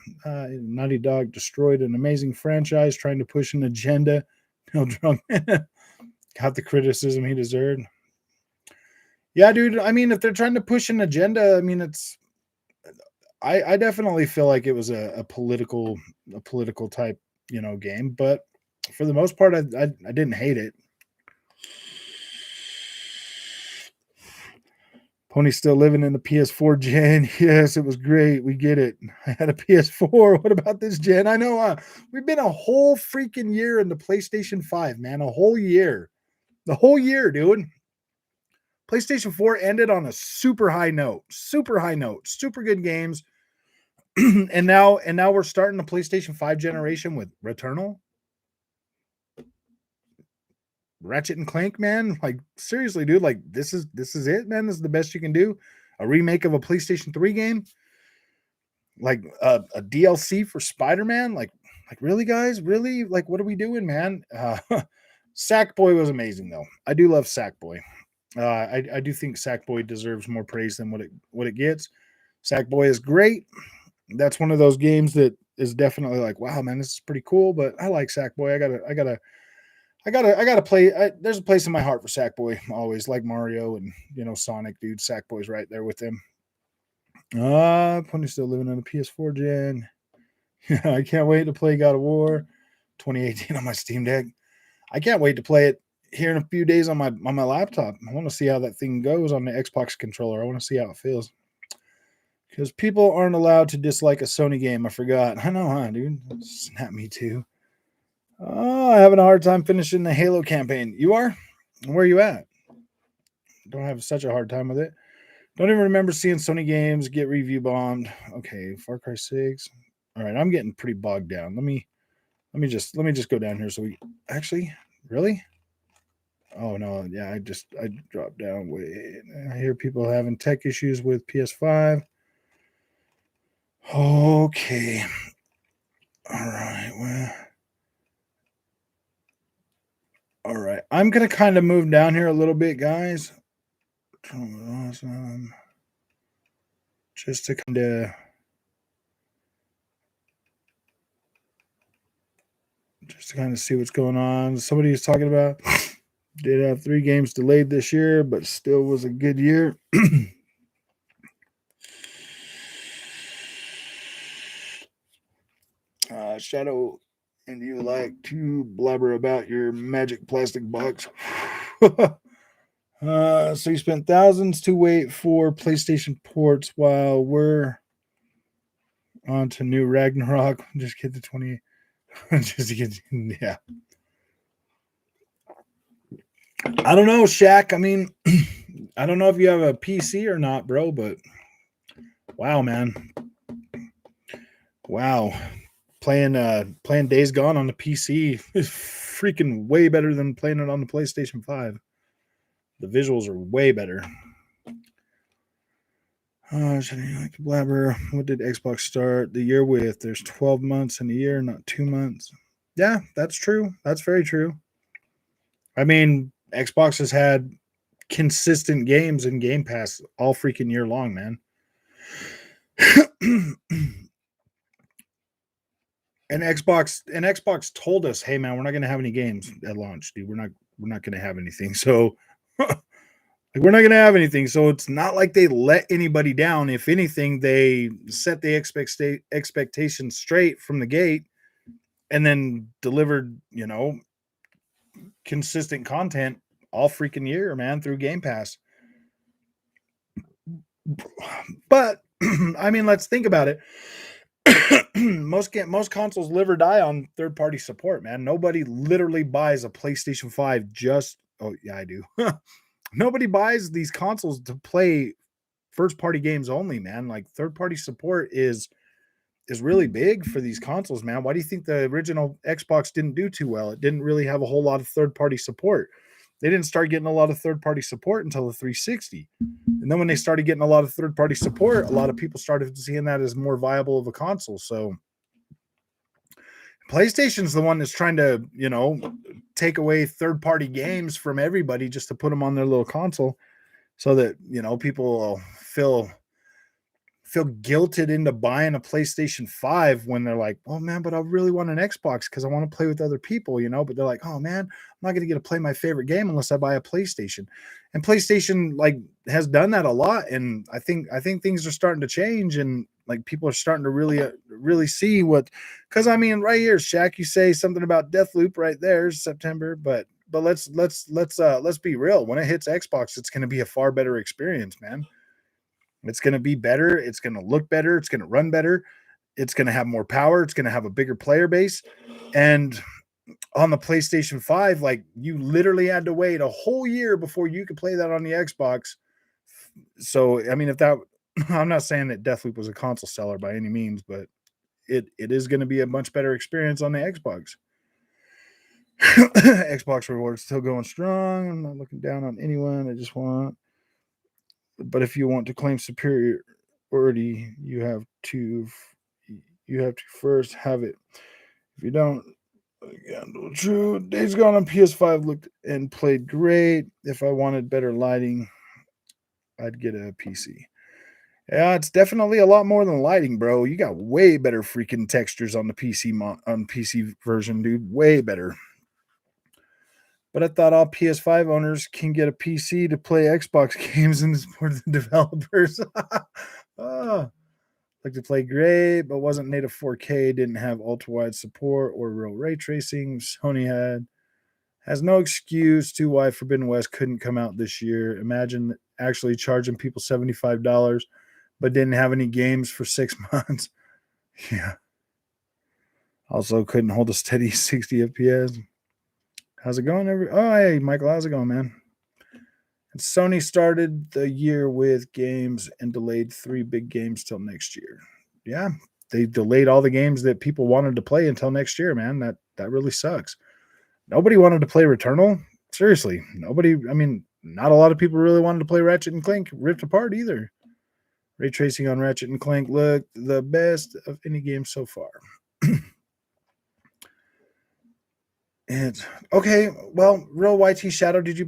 Naughty Dog destroyed an amazing franchise trying to push an agenda. Neil Drunk got the criticism he deserved. Yeah, dude. I mean, if they're trying to push an agenda, I mean, it's. I definitely feel like it was a political type, game. But for the most part, I didn't hate it. Pony's still living in the PS4 gen. Yes, it was great. We get it. I had a PS4. What about this gen? I know we've been a whole freaking year in the PlayStation 5, man. A whole year. The whole year, dude. PlayStation 4 ended on a super high note. Super high note. Super good games. and now we're starting the PlayStation 5 generation with Returnal. Ratchet and Clank, man. Like, seriously, dude. Like, this is it, man. This is the best you can do. A remake of a PlayStation 3 game. Like a DLC for Spider-Man. Like really, guys? Really? Like, what are we doing, man? Sackboy was amazing, though. I do love Sackboy. I do think Sackboy deserves more praise than what it gets. Sackboy is great. That's one of those games that is definitely like, wow, man, this is pretty cool. But I like Sackboy. I gotta play. There's a place in my heart for Sackboy. Always like Mario and Sonic, dude. Sackboy's right there with him. Pony's still living on the PS4 gen. Yeah, I can't wait to play God of War 2018 on my Steam Deck. I can't wait to play it here in a few days on my laptop. I want to see how that thing goes on the Xbox controller. I want to see how it feels. Because people aren't allowed to dislike a Sony game. I forgot. I know, huh, dude? Snap me too. Oh, I'm having a hard time finishing the Halo campaign. You are? Where are you at? Don't have such a hard time with it. Don't even remember seeing Sony games get review bombed. Okay, Far Cry 6. All right, I'm getting pretty bogged down. Let me just go down here so we actually really. Oh no, yeah, I dropped down. Wait, I hear people having tech issues with PS5. Okay. All right. Well. All right. I'm gonna kind of move down here a little bit, guys. Awesome. Just to kind of see what's going on. Somebody was talking about did have 3 games delayed this year, but still was a good year. Shadow, and you like to blabber about your magic plastic box. So you spent thousands to wait for PlayStation ports while we're on to new Ragnarok. Just get the 20. Just to get, yeah. I don't know, Shaq. I mean, I don't know if you have a PC or not, bro, but wow, man. Wow. Playing Days Gone on the PC is freaking way better than playing it on the PlayStation 5. The visuals are way better. Should I like to blabber? What did Xbox start the year with? There's 12 months in a year, not 2 months. Yeah, that's true. That's very true. I mean, Xbox has had consistent games in Game Pass all freaking year long, man. And Xbox told us, "Hey, man, we're not going to have any games at launch, dude. We're not going to have anything." So Like, we're not going to have anything. So it's not like they let anybody down. If anything, they set the expectations straight from the gate and then delivered, consistent content all freaking year, man, through Game Pass. But I mean, let's think about it. most consoles live or die on third party support, man. Nobody literally buys a PlayStation 5 just oh yeah, I do. Nobody buys these consoles to play first party games only, man. Like third party support is really big for these consoles, man. Why do you think the original Xbox didn't do too well? It didn't really have a whole lot of third party support. They didn't start getting a lot of third party support until the 360. And then when they started getting a lot of third party support, a lot of people started seeing that as more viable of a console. So PlayStation's the one that's trying to, take away third party games from everybody just to put them on their little console so that, people will feel guilted into buying a PlayStation 5 when they're like, oh man, but I really want an Xbox because I want to play with other people, but they're like, oh man, I'm not going to get to play my favorite game unless I buy a PlayStation. And PlayStation like has done that a lot. And I think things are starting to change and like people are starting to really see what, because I mean, right here, Shaq, you say something about Deathloop right there, September, but let's be real. When it hits Xbox, it's going to be a far better experience, man. It's going to be better. It's going to look better. It's going to run better. It's going to have more power. It's going to have a bigger player base. And on the PlayStation 5, like you literally had to wait a whole year before you could play that on the Xbox. So, I mean, I'm not saying that Deathloop was a console seller by any means, but it is going to be a much better experience on the Xbox. Xbox rewards still going strong. I'm not looking down on anyone. I just want but if you want to claim superiority, you have to first have it. If you don't, again, true. Days Gone on PS5 looked and played great. If I wanted better lighting, I'd get a PC. Yeah, it's definitely a lot more than lighting, bro. You got way better freaking textures on the on PC version, dude. Way better. But I thought all PS5 owners can get a PC to play Xbox games and support the developers. Oh, like to play great, but wasn't native 4K, didn't have ultra wide support or real ray tracing. Sony has no excuse to why Forbidden West couldn't come out this year. Imagine actually charging people $75, but didn't have any games for 6 months. Yeah. Also couldn't hold a steady 60 FPS. How's it going? Oh, hey, Michael, how's it going, man? And Sony started the year with games and delayed 3 big games till next year. Yeah, they delayed all the games that people wanted to play until next year, man. That really sucks. Nobody wanted to play Returnal. Seriously, nobody. I mean, not a lot of people really wanted to play Ratchet and Clank Rift Apart either. Ray tracing on Ratchet and Clank looked the best of any game so far. And okay, well, real YT Shadow, did you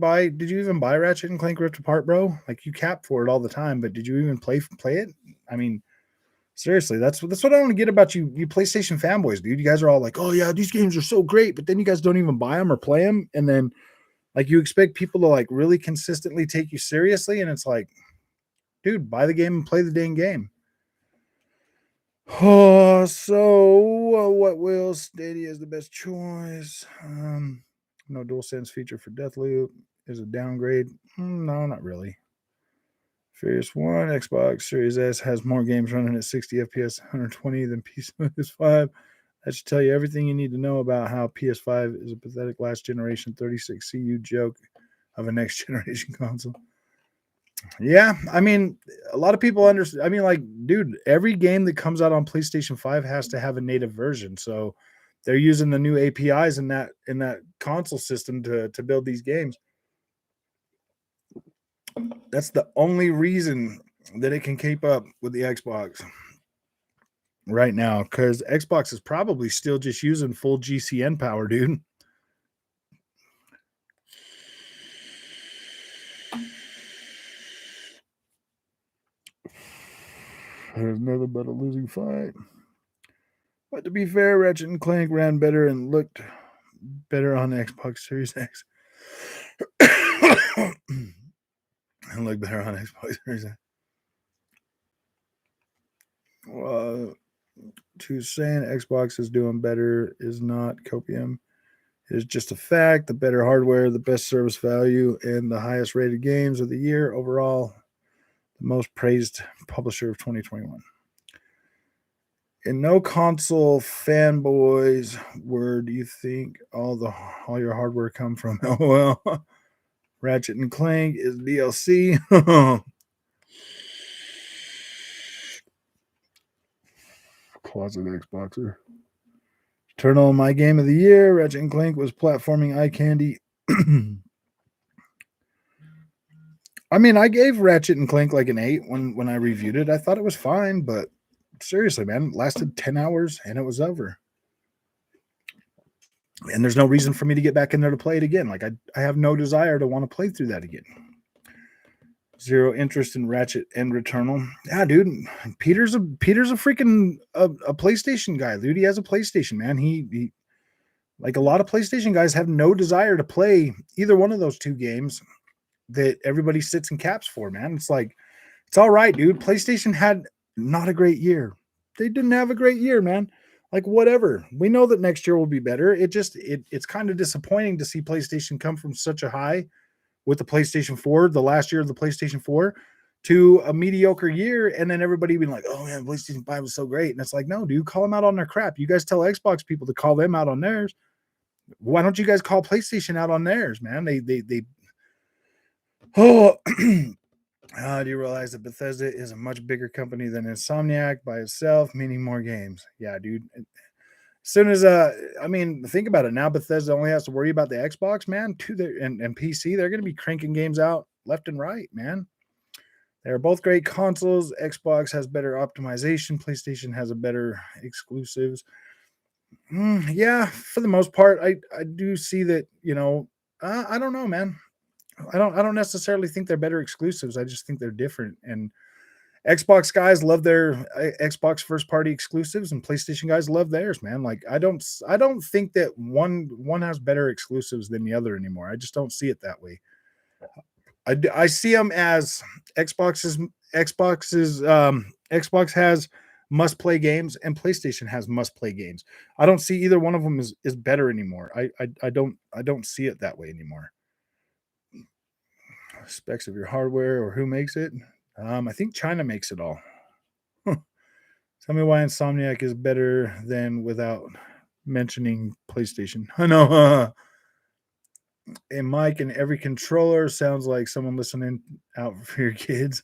even buy Ratchet and Clank Rift Apart, bro? Like you cap for it all the time, but did you even play it? I mean, seriously, that's what I want to get about you PlayStation fanboys, dude. You guys are all like, "Oh yeah, these games are so great," but then you guys don't even buy them or play them, and then like you expect people to like really consistently take you seriously, and it's like, dude, buy the game and play the dang game. Oh, so what will Stadia is the best choice? No DualSense feature for Deathloop is a downgrade. No, not really. Furious One, Xbox Series S has more games running at 60 FPS, 120 than PS5. That should tell you everything you need to know about how PS5 is a pathetic last generation 36 CU joke of a next generation console. Yeah, I mean, a lot of people understand. I mean, like, dude, every game that comes out on PlayStation 5 has to have a native version. So they're using the new APIs in that console system to build these games. That's the only reason that it can keep up with the Xbox right now, because Xbox is probably still just using full GCN power, dude. There's nothing but a losing fight. But to be fair, Ratchet and Clank ran better and looked better on Xbox Series X. and look better on Xbox. To saying Xbox is doing better is not copium. It is just a fact. The better hardware, the best service value, and the highest rated games of the year overall. The most praised publisher of 2021. In no console fanboys, where do you think all your hardware come from? Oh well, Ratchet and Clank is DLC. Closet Xboxer. Eternal, my game of the year. Ratchet and Clank was platforming eye candy. I mean, I gave Ratchet and Clank like an 8 when I reviewed it. I thought it was fine, but seriously, man, it lasted 10 hours and it was over. And there's no reason for me to get back in there to play it again. Like I have no desire to want to play through that again. Zero interest in Ratchet and Returnal. Yeah, dude. Peter's a freaking a PlayStation guy, dude. He has a PlayStation, man. He like a lot of PlayStation guys have no desire to play either one of those two games that everybody sits in caps for, man. It's like, it's all right, dude. PlayStation had not a great year. They didn't have a great year, man. Like, whatever. We know that next year will be better. It's kind of disappointing to see PlayStation come from such a high with the PlayStation 4, the last year of the PlayStation 4, to a mediocre year, and then everybody being like, oh man, PlayStation 5 was so great. And it's like, no, dude, call them out on their crap. You guys tell Xbox people to call them out on theirs. Why don't you guys call PlayStation out on theirs, man? They oh do you realize that Bethesda is a much bigger company than Insomniac by itself, meaning more games? Yeah, dude. As soon as I mean, think about it. Now Bethesda only has to worry about the Xbox, man, and PC. They're going to be cranking games out left and right, man. They're both great consoles. Xbox has better optimization. PlayStation has a better exclusives. Yeah, for the most part, I do see that. I don't know, man. I don't necessarily think they're better exclusives. I just think they're different. And Xbox guys love their Xbox first party exclusives, and PlayStation guys love theirs, man. Like I don't think that one has better exclusives than the other anymore. I just don't see it that way. I see them as Xbox has must play games and PlayStation has must play games. I don't see either one of them is better anymore. I don't see it that way anymore. Specs of your hardware or who makes it. I think China makes it all. Tell me why Insomniac is better than without mentioning PlayStation. I know. A mic and every controller sounds like someone listening out for your kids.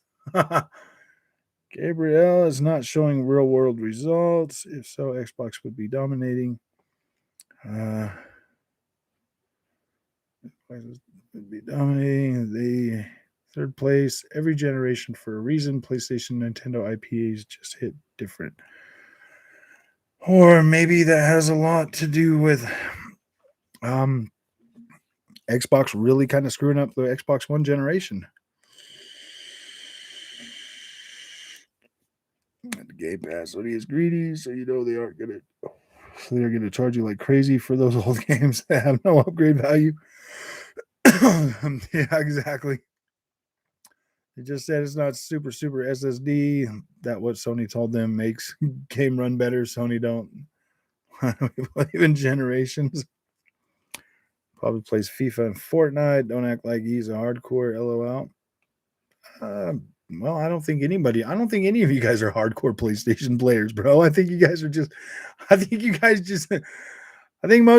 Gabriel is not showing real world results. If so, Xbox would be dominating. Would be dominating. The third place every generation for a reason. PlayStation, Nintendo IPs just hit different. Or maybe that has a lot to do with Xbox really kind of screwing up the Xbox One generation. The Game Pass, Sony is greedy, so you know they aren't gonna. So they're gonna charge you like crazy for those old games that have no upgrade value. Yeah, exactly. They just said it's not super SSD. That what Sony told them makes game run better. Sony don't believe in generations. Probably plays FIFA and Fortnite. Don't act like he's a hardcore. LOL. Well, I don't think any of you guys are hardcore PlayStation players, bro. I think most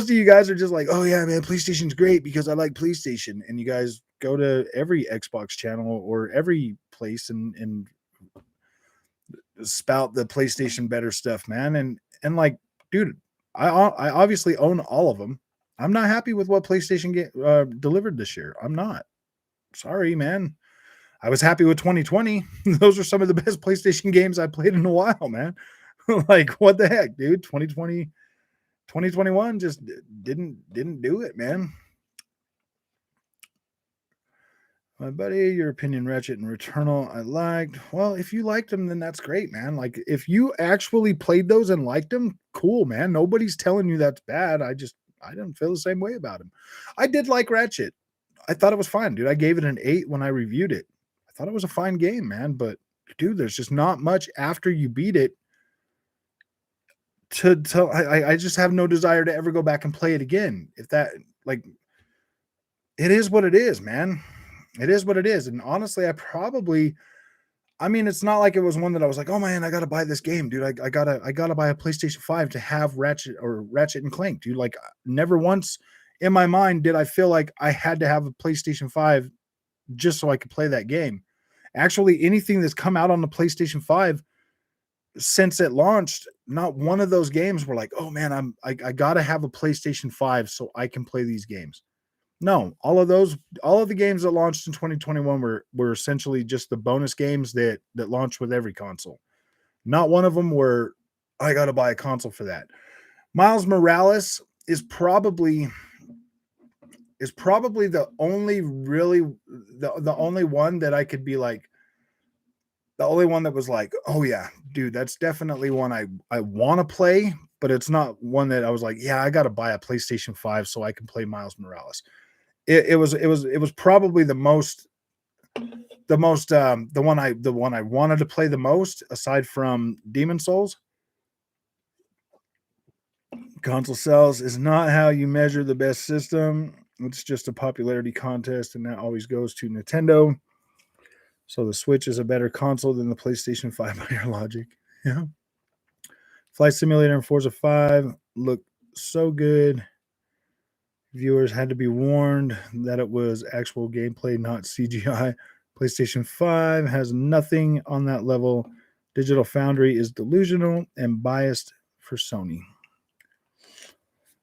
of you guys are just like, oh yeah, man, PlayStation's great because I like PlayStation. And you guys go to every Xbox channel or every place and spout the PlayStation better stuff, man. And like, dude, I obviously own all of them. I'm not happy with what PlayStation delivered this year. I'm not. Sorry, man. I was happy with 2020. Those are some of the best PlayStation games I played in a while, man. Like, what the heck, dude? 2021 just didn't do it, man. My buddy, your opinion, Ratchet and Returnal, I liked. Well, if you liked them, then that's great, man. Like, if you actually played those and liked them, cool, man. Nobody's telling you that's bad. I didn't feel the same way about them. I did like Ratchet. I thought it was fine, dude. I gave it an 8 when I reviewed it. thought it was a fine game, man. But dude, there's just not much after you beat it. I just have no desire to ever go back and play it again. If that, like, it is what it is, man. It is what it is. And honestly, I mean, it's not like it was one that I was like, oh man, I gotta buy this game, dude. I gotta buy a PlayStation 5 to have Ratchet and Clank, dude. Like, never once in my mind did I feel like I had to have a PlayStation 5 just so I could play that game. Actually, anything that's come out on the PlayStation 5 since it launched, not one of those games were like, oh man, I gotta have a PlayStation 5 so I can play these games. No, all of the games that launched in 2021 were essentially just the bonus games that launched with every console. Not one of them were, I got to buy a console for that. Miles Morales is probably the only really the only one that I could be like, the only one that was like, oh yeah, dude, that's definitely one I want to play, but it's not one that I was like, yeah, I got to buy a PlayStation 5 so I can play Miles Morales. It was probably the one I wanted to play the most, aside from Demon Souls. Console sales is not how you measure the best system. It's just a popularity contest, and that always goes to Nintendo. So the Switch is a better console than the PlayStation 5 by your logic. Yeah. Flight Simulator and Forza 5 look so good. Viewers had to be warned that it was actual gameplay, not CGI. PlayStation 5 has nothing on that level. Digital Foundry is delusional and biased for Sony.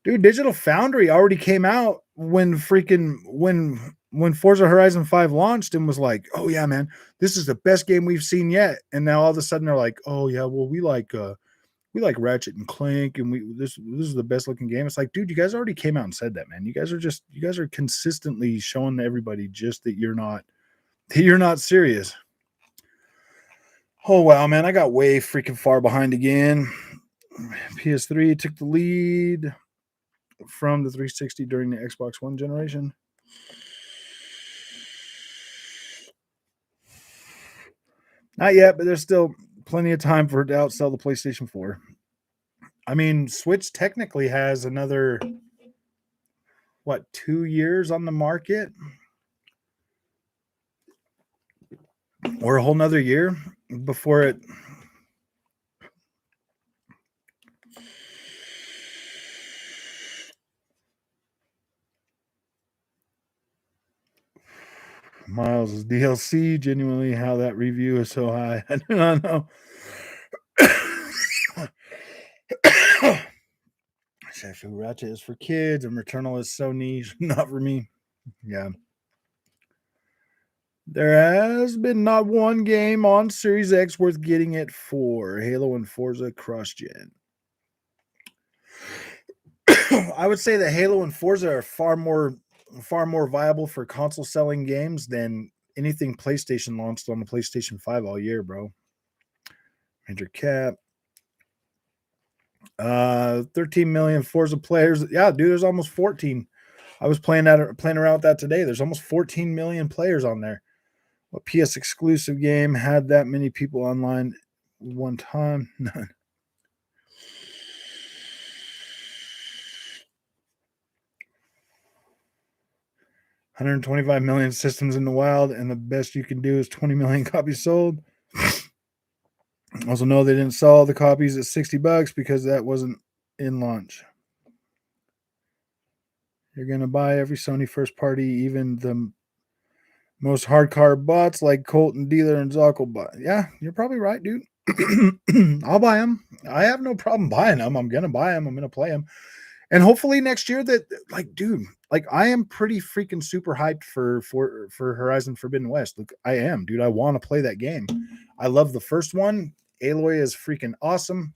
Dude, Digital Foundry already came out when Forza Horizon 5 launched and was like, oh yeah, man, this is the best game we've seen yet. And now all of a sudden they're like, oh yeah, well, we like Ratchet and Clank, and this is the best looking game. It's like, dude, you guys already came out and said that, man. You guys are consistently showing everybody just that you're not serious. Oh wow, man, I got way freaking far behind again. PS3 took the lead from the 360 during the Xbox One generation. Not yet, but there's still plenty of time for it to outsell the PlayStation 4. I mean, Switch technically has another, 2 years on the market? Or a whole nother year before it. Miles' DLC, genuinely how that review is so high. I do not know. Shifu Ratchet is for kids, and Returnal is so niche, not for me. Yeah. There has been not one game on Series X worth getting it for. Halo and Forza cross-gen. I would say that Halo and Forza are far more viable for console selling games than anything PlayStation launched on the PlayStation 5 all year, bro. Major Cap. 13 million Forza players. Yeah, dude, there's almost 14. I was playing around with that today. There's almost 14 million players on there. What PS exclusive game had that many people online one time? None. $125 million systems in the wild, and the best you can do is 20 million copies sold. Also, know they didn't sell all the copies at $60 because that wasn't in launch. You're gonna buy every Sony first party, even the most hardcore bots like Colton Dealer and Zockelbot. Yeah, you're probably right, dude. I'll buy them. I have no problem buying them. I'm gonna buy them. I'm gonna play them. And hopefully next year that, like, dude, like, I am pretty freaking super hyped for Horizon Forbidden West. Look, I am, dude. I want to play that game. I love the first one. Aloy is freaking awesome.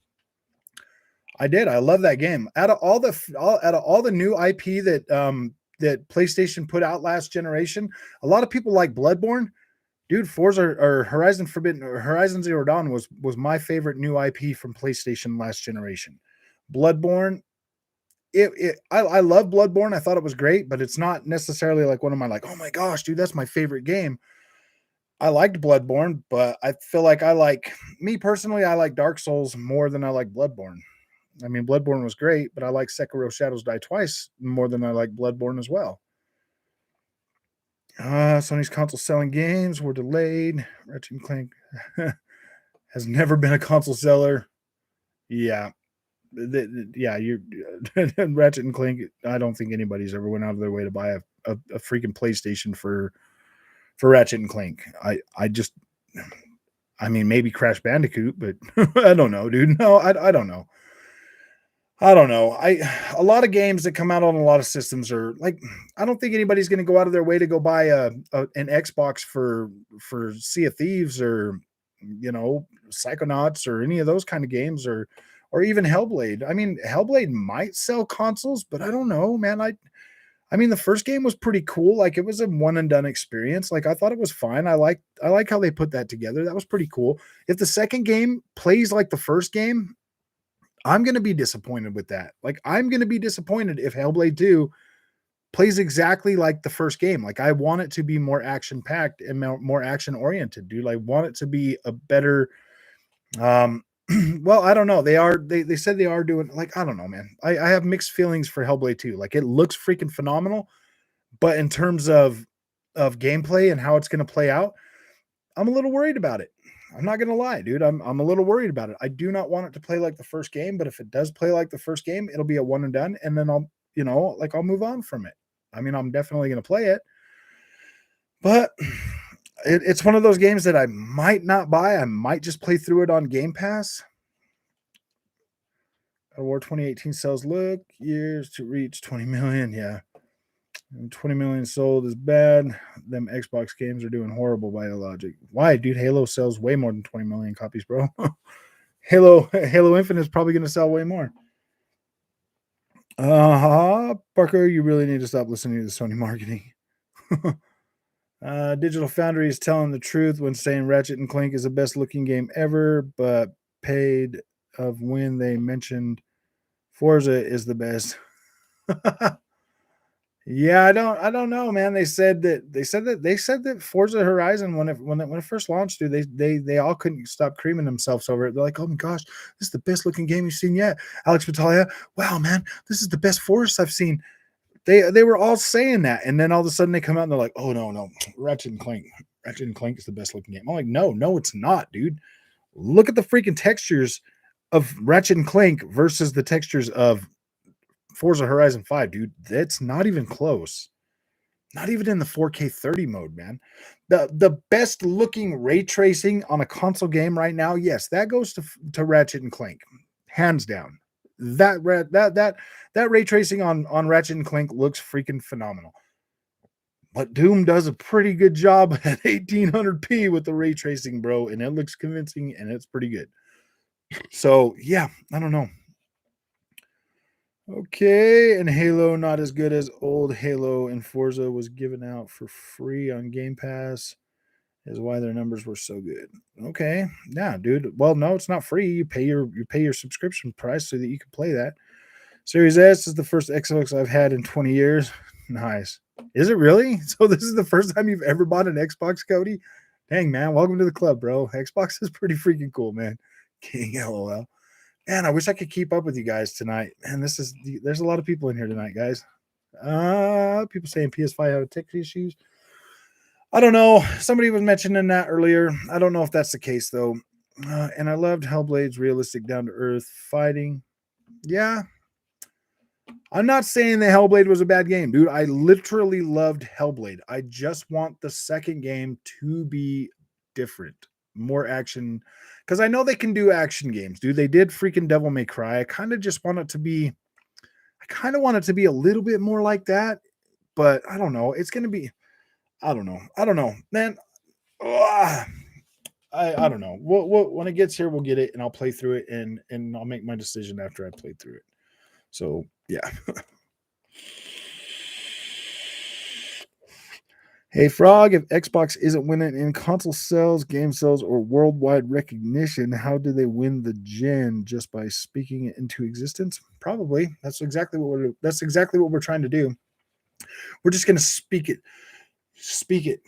I love that game. Out of all the new IP that PlayStation put out last generation, a lot of people like Bloodborne. Dude, Forza or Horizon Forbidden or Horizon Zero Dawn was my favorite new IP from PlayStation last generation. Bloodborne, I love Bloodborne. I thought it was great, but it's not necessarily like one of my, like, oh my gosh, dude, that's my favorite game. I liked Bloodborne, but I feel like me personally, I like Dark Souls more than I like Bloodborne. I mean, Bloodborne was great, but I like Sekiro Shadows Die Twice more than I like Bloodborne as well. Sony's console selling games were delayed. Ratchet and Clank has never been a console seller. Yeah. Yeah, you're Ratchet and Clank. I don't think anybody's ever went out of their way to buy a freaking PlayStation for Ratchet and Clank. I mean, maybe Crash Bandicoot, but I don't know, dude. No, I don't know. I don't know. A lot of games that come out on a lot of systems are like, I don't think anybody's going to go out of their way to go buy an Xbox for Sea of Thieves or Psychonauts or any of those kind of games or even Hellblade. I mean, Hellblade might sell consoles, but I don't know, man. I mean, the first game was pretty cool. Like it was a one and done experience. Like I thought it was fine. I like how they put that together. That was pretty cool. If the second game plays like the first game, I'm going to be disappointed with that. Like I'm going to be disappointed if Hellblade 2 plays exactly like the first game. Like I want it to be more action packed and more action oriented, dude. I want it to be a better well, I don't know. They said they are doing like I don't know, man. I have mixed feelings for Hellblade 2. Like it looks freaking phenomenal, but in terms of gameplay and how it's going to play out, I'm a little worried about it. I'm not gonna lie, dude. I'm a little worried about it. I do not want it to play like the first game, but if it does play like the first game, it'll be a one and done, and then I'll move on from it. I mean, I'm definitely gonna play it, but it's one of those games that I might not buy. I might just play through it on Game Pass. War 2018 sales look years to reach 20 million. Yeah, and 20 million sold is bad. Them Xbox games are doing horrible by the logic. Why, dude? Halo sells way more than 20 million copies, bro. Halo Infinite is probably going to sell way more. Parker, you really need to stop listening to Sony marketing. Digital Foundry is telling the truth when saying Ratchet and Clank is the best looking game ever, but paid of when they mentioned Forza is the best. Yeah, I don't know, man. They said that Forza Horizon when it first launched, dude, they all couldn't stop creaming themselves over it. They're like, oh my gosh, this is the best looking game you've seen yet. Alex Battaglia, wow, man, this is the best Forza I've seen. They were all saying that, and then all of a sudden they come out and they're like, oh no, Ratchet and Clank is the best looking game. I'm like, no, it's not, dude. Look at the freaking textures of Ratchet and Clank versus the textures of Forza Horizon 5, dude. That's not even close. Not even in the 4K 30 mode, man. The best looking ray tracing on a console game right now, yes, that goes to Ratchet and Clank, hands down. That ray tracing on Ratchet and Clank looks freaking phenomenal. But Doom does a pretty good job at 1800p with the ray tracing, bro, and it looks convincing and it's pretty good. So yeah, I don't know. Okay, and Halo not as good as old Halo, and Forza was given out for free on Game Pass is why their numbers were so good. Okay. Yeah, dude. Well, no, it's not free. You pay your subscription price so that you can play that. Series S is the first Xbox I've had in 20 years. Nice. Is it really? So this is the first time you've ever bought an Xbox, Cody? Dang, man. Welcome to the club, bro. Xbox is pretty freaking cool, man. King LOL. Man, I wish I could keep up with you guys tonight. Man, there's a lot of people in here tonight, guys. People saying PS5 have tech issues. I don't know. Somebody was mentioning that earlier. I don't know if that's the case though. And I loved Hellblade's realistic, down to earth fighting. Yeah, I'm not saying that Hellblade was a bad game, dude. I literally loved Hellblade. I just want the second game to be different, more action. Because I know they can do action games, dude. They did freaking Devil May Cry. I kind of just want it to be. I kind of want it to be a little bit more like that, but I don't know. It's gonna be. I don't know. I don't know, man. I don't know. When it gets here, we'll get it, and I'll play through it, and I'll make my decision after I play through it. So yeah. Hey Frog, if Xbox isn't winning in console sales, game sales, or worldwide recognition, how do they win the gen? Just by speaking it into existence? Probably. That's exactly what we're trying to do. We're just gonna speak it. Speak it.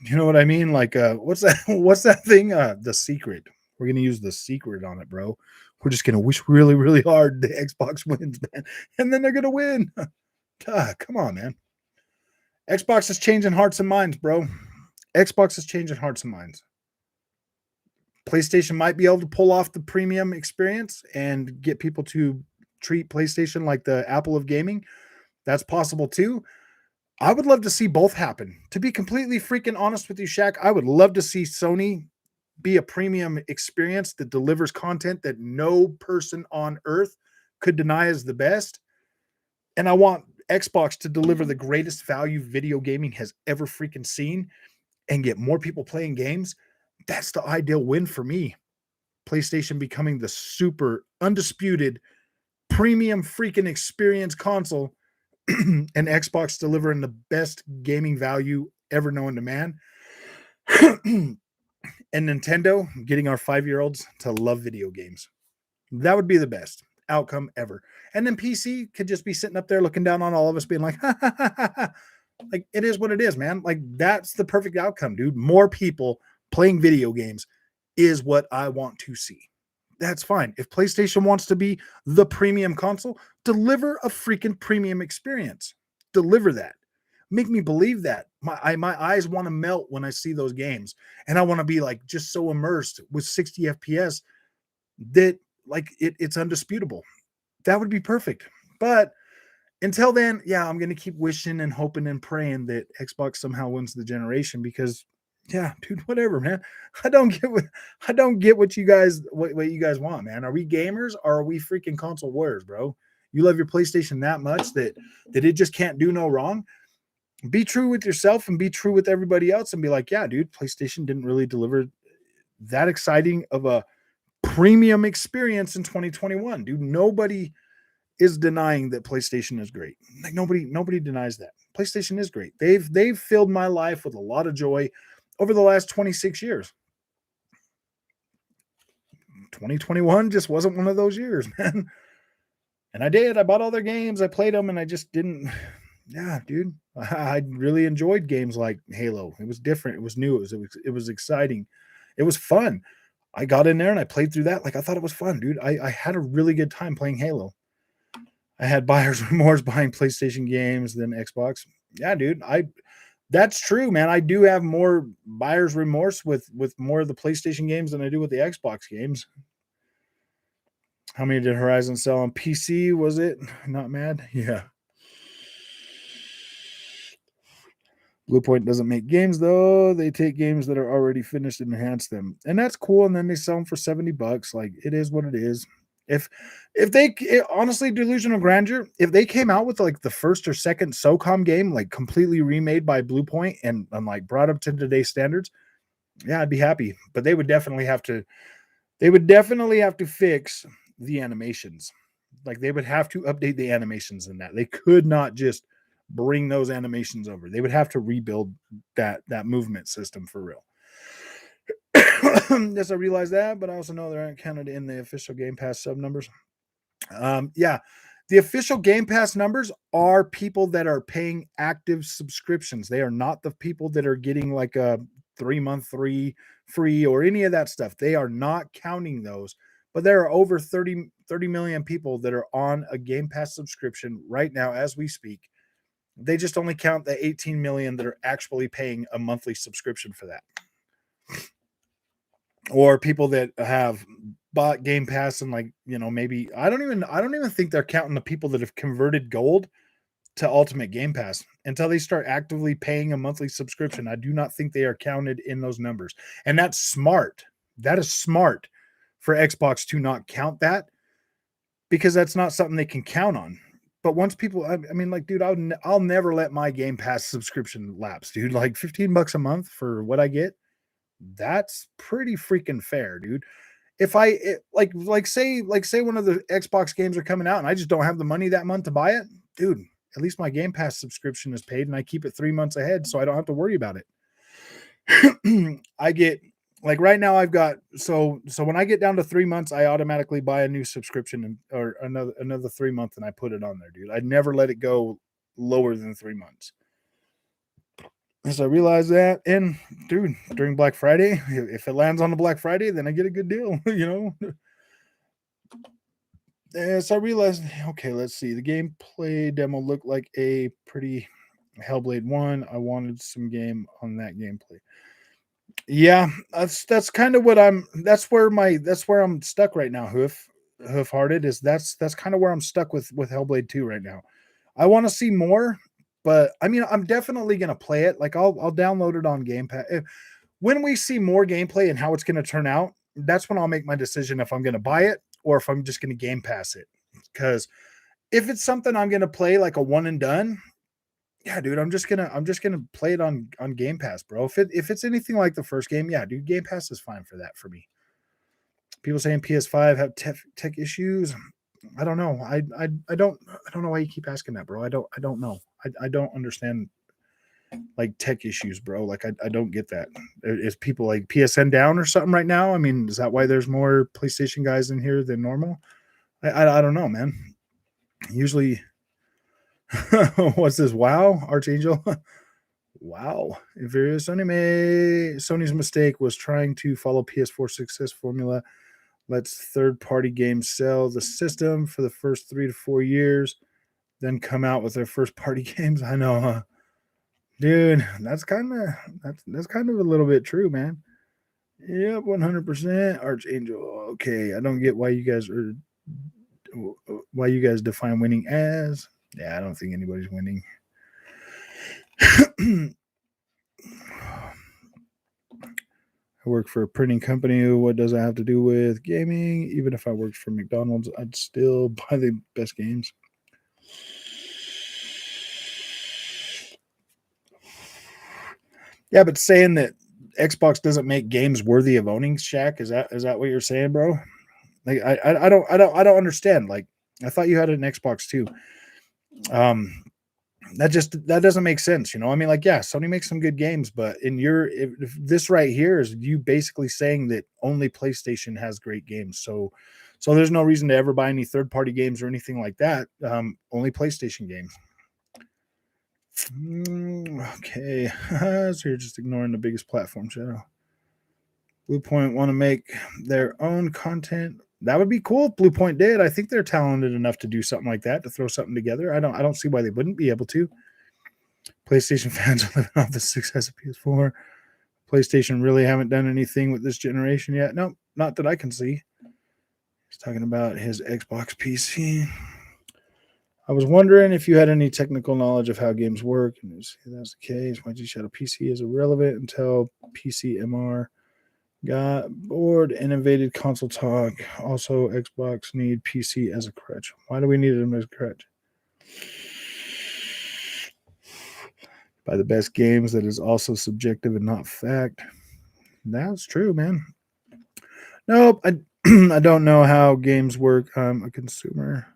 You know what I mean? Like, what's that? What's that thing? The Secret. We're gonna use The Secret on it, bro. We're just gonna wish really, really hard the Xbox wins, man, and then they're gonna win. Come on, man. Xbox is changing hearts and minds, bro. Xbox is changing hearts and minds. PlayStation might be able to pull off the premium experience and get people to treat PlayStation like the Apple of gaming. That's possible too. I would love to see both happen. To be completely freaking honest with you, Shaq, I would love to see Sony be a premium experience that delivers content that no person on earth could deny is the best. And I want Xbox to deliver the greatest value video gaming has ever freaking seen and get more people playing games. That's the ideal win for me. PlayStation becoming the super undisputed premium freaking experience console and Xbox delivering the best gaming value ever known to man. And Nintendo getting our 5-year-olds to love video games. That would be the best outcome ever. And then PC could just be sitting up there looking down on all of us being like, ha, ha, ha, ha, ha. Like, it is what it is, man. Like, that's the perfect outcome, dude. More people playing video games is what I want to see. That's fine. If PlayStation wants to be the premium console, deliver a freaking premium experience. Deliver that. Make me believe that. My eyes want to melt when I see those games. And I want to be like just so immersed with 60 FPS that like it's undisputable. That would be perfect. But until then, yeah, I'm going to keep wishing and hoping and praying that Xbox somehow wins the generation because yeah, dude, whatever, man. I don't get what you guys want, man. Are we gamers or are we freaking console warriors, bro? You love your PlayStation that much that it just can't do no wrong. Be true with yourself and be true with everybody else and be like, yeah, dude, PlayStation didn't really deliver that exciting of a premium experience in 2021. Dude, nobody is denying that PlayStation is great. Like nobody denies that. PlayStation is great. They've filled my life with a lot of joy over the last 26 years. 2021 just wasn't one of those years, man. And I bought all their games, I played them, and I just didn't. Yeah, dude. I really enjoyed games like Halo. It was different. It was new. It was exciting. It was fun. I got in there and I played through that. Like I thought it was fun, dude. I had a really good time playing Halo. I had buyer's remorse buying PlayStation games than Xbox. Yeah, dude. That's true, man. I do have more buyer's remorse with more of the PlayStation games than I do with the Xbox games. How many did Horizon sell on PC? Was it not mad? Yeah. Bluepoint doesn't make games though. They take games that are already finished and enhance them, and that's cool. And then they sell them for $70. Like it is what it is. If honestly, delusional grandeur, if they came out with like the first or second SOCOM game, like completely remade by Bluepoint and like brought up to today's standards, yeah, I'd be happy. But they would definitely have to fix the animations. Like they would have to update the animations in that. They could not just bring those animations over. They would have to rebuild that movement system for real. Yes, I realize that, but I also know they aren't counted in the official Game Pass sub numbers. Yeah, the official Game Pass numbers are people that are paying active subscriptions. They are not the people that are getting like a 3-month free or any of that stuff. They are not counting those. But there are over 30 million people that are on a Game Pass subscription right now as we speak. They just only count the 18 million that are actually paying a monthly subscription for that. Or people that have bought Game Pass and like, maybe I don't even think they're counting the people that have converted gold to Ultimate Game Pass until they start actively paying a monthly subscription. I do not think they are counted in those numbers. And that's smart. That is smart for Xbox to not count that because that's not something they can count on. But once people, I mean, like, dude, I'll never let my Game Pass subscription lapse, dude. Like $15 a month for what I get, that's pretty freaking fair, dude. If say one of the Xbox games are coming out and I just don't have the money that month to buy it, dude, at least my Game Pass subscription is paid and I keep it 3 months ahead, so I don't have to worry about it. I get like right now I've got so when I get down to 3 months, I automatically buy a new subscription or another 3 month and I put it on there, dude. I'd never let it go lower than 3 months. As I realized that, and dude, during Black Friday, if it lands on the Black Friday, then I get a good deal, you know. As I realized, okay, let's see. The gameplay demo looked like a pretty Hellblade 1. I wanted some game on that gameplay. Yeah, that's kind of what I'm that's where I'm stuck right now, Hoof Hearted is that's kind of where I'm stuck with Hellblade 2 right now. I want to see more, but I mean I'm definitely gonna play it. Like I'll download it on Game Pass. When we see more gameplay and how it's gonna turn out, that's when I'll make my decision if I'm gonna buy it or if I'm just gonna Game Pass it. Because if it's something I'm gonna play like a one and done, yeah, dude, I'm just gonna play it on Game Pass, bro. If it's anything like the first game, yeah, dude, Game Pass is fine for that for me. People saying PS5 have tech issues. I don't know. I don't know why you keep asking that, bro. I don't know. I don't understand like tech issues, bro. Like I don't get that. Is people like PSN down or something right now? I mean, is that why there's more PlayStation guys in here than normal? I don't know, man. Usually, what's this? Wow, Archangel. Wow. If there is Sony's mistake was trying to follow PS4 success formula, lets third-party games sell the system for the first 3 to 4 years, then come out with their first-party games. I know, huh? Dude, that's kind of a little bit true, man. Yep, 100% Archangel. Okay, I don't get why you guys define winning as. Yeah, I don't think anybody's winning. I work for a printing company. What does that have to do with gaming? Even if I worked for McDonald's, I'd still buy the best games. Yeah, but saying that Xbox doesn't make games worthy of owning, Shaq, is that what you're saying, bro? Like I don't understand. Like I thought you had an Xbox too. Um, that doesn't make sense, you know. I mean, like, yeah, Sony makes some good games, but if this right here is you basically saying that only PlayStation has great games, so there's no reason to ever buy any third party games or anything like that. Only PlayStation games. Okay, so you're just ignoring the biggest platform shadow. Bluepoint want to make their own content. That would be cool if Bluepoint did. I think they're talented enough to do something like that, to throw something together. I don't see why they wouldn't be able to. PlayStation fans are living off the success of PS4. PlayStation really haven't done anything with this generation yet. No, not that I can see. He's talking about his Xbox PC. I was wondering if you had any technical knowledge of how games work, and if that's the case, YG Shadow PC is irrelevant until PCMR got bored and invaded console talk. Also, Xbox need PC as a crutch. Why do we need it as a crutch? By the best games, that is also subjective and not fact. That's true, man. Nope, I don't know how games work. I'm a consumer.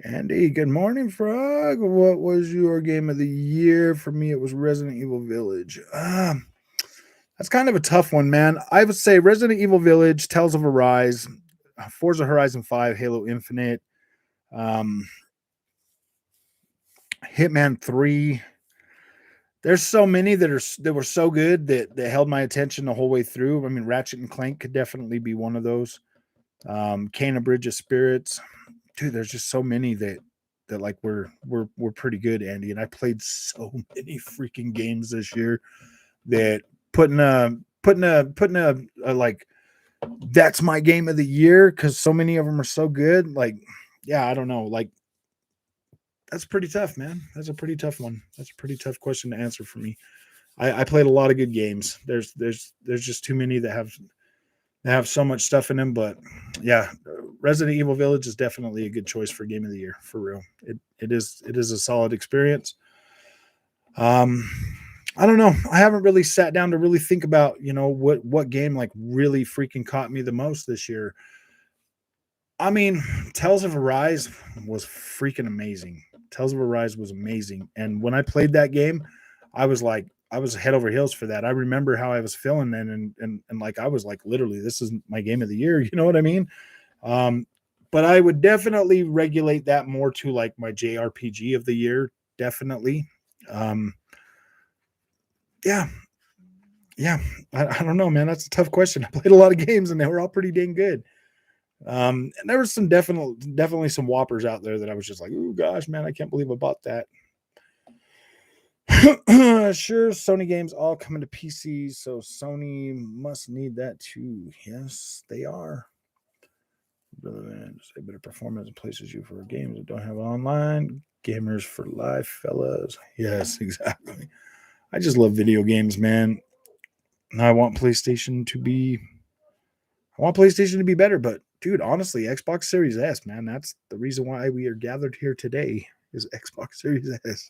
Andy, good morning, Frog. What was your game of the year? For me, it was Resident Evil Village. That's kind of a tough one, man. I would say Resident Evil Village, Tales of Arise, Forza Horizon 5, Halo Infinite, um, Hitman 3. There's so many that were so good that held my attention the whole way through. I mean, Ratchet and Clank could definitely be one of those. Kena Bridge of Spirits. Dude, there's just so many that like were pretty good, Andy. And I played so many freaking games this year that putting a like that's my game of the year because so many of them are so good. Like, yeah, I don't know. Like, that's pretty tough, man. That's a pretty tough one. That's a pretty tough question to answer for me. I played a lot of good games. There's just too many that have so much stuff in them. But yeah, Resident Evil Village is definitely a good choice for game of the year, for real. It is a solid experience. I don't know. I haven't really sat down to really think about, what game like really freaking caught me the most this year. I mean, Tales of Arise was freaking amazing. Tales of Arise was amazing. And when I played that game, I was head over heels for that. I remember how I was feeling then and like I was like literally this is my game of the year, you know what I mean? Um But I would definitely regulate that more to like my JRPG of the year. Definitely. Um, yeah. Yeah. I don't know, man. That's a tough question. I played a lot of games and they were all pretty dang good. And there was some definitely some whoppers out there that I was just like, oh gosh, man, I can't believe I bought that. Sure, Sony games all coming to PCs, so Sony must need that too. Yes, they are. Say better performance in places you for games that don't have online. Gamers for life, fellas. Yes, exactly. I just love video games, man. I want PlayStation to be better, but dude, honestly, Xbox Series S, man, that's the reason why we are gathered here today is Xbox Series S.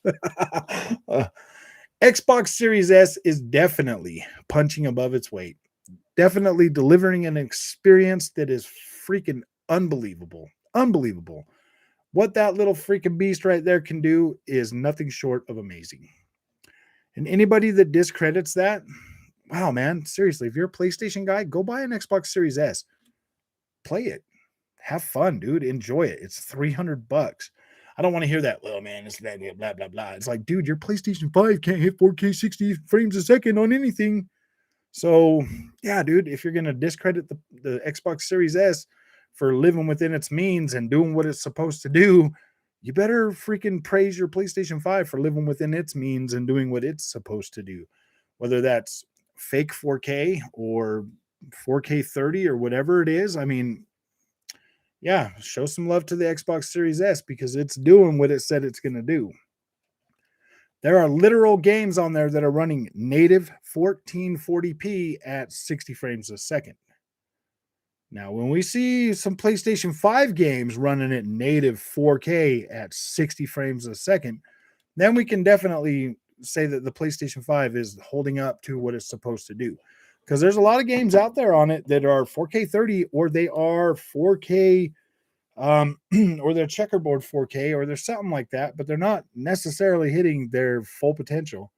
Xbox Series S is definitely punching above its weight. Definitely delivering an experience that is freaking unbelievable. Unbelievable. What that little freaking beast right there can do is nothing short of amazing. And anybody that discredits that, wow, man, seriously, if you're a PlayStation guy, go buy an Xbox Series S. Play it. Have fun, dude. Enjoy it. It's $300. I don't want to hear that. Well, man, it's blah, blah, blah, blah. It's like, dude, your PlayStation 5 can't hit 4K 60 frames a second on anything. So, yeah, dude, if you're going to discredit the Xbox Series S for living within its means and doing what it's supposed to do, you better freaking praise your PlayStation 5 for living within its means and doing what it's supposed to do. Whether that's fake 4K or 4K 30 or whatever it is. I mean, yeah, show some love to the Xbox Series S because it's doing what it said it's going to do. There are literal games on there that are running native 1440p at 60 frames a second. Now, when we see some PlayStation 5 games running at native 4K at 60 frames a second, then we can definitely say that the PlayStation 5 is holding up to what it's supposed to do. Because there's a lot of games out there on it that are 4K 30 or they are 4K or they're checkerboard 4K or there's something like that, but they're not necessarily hitting their full potential.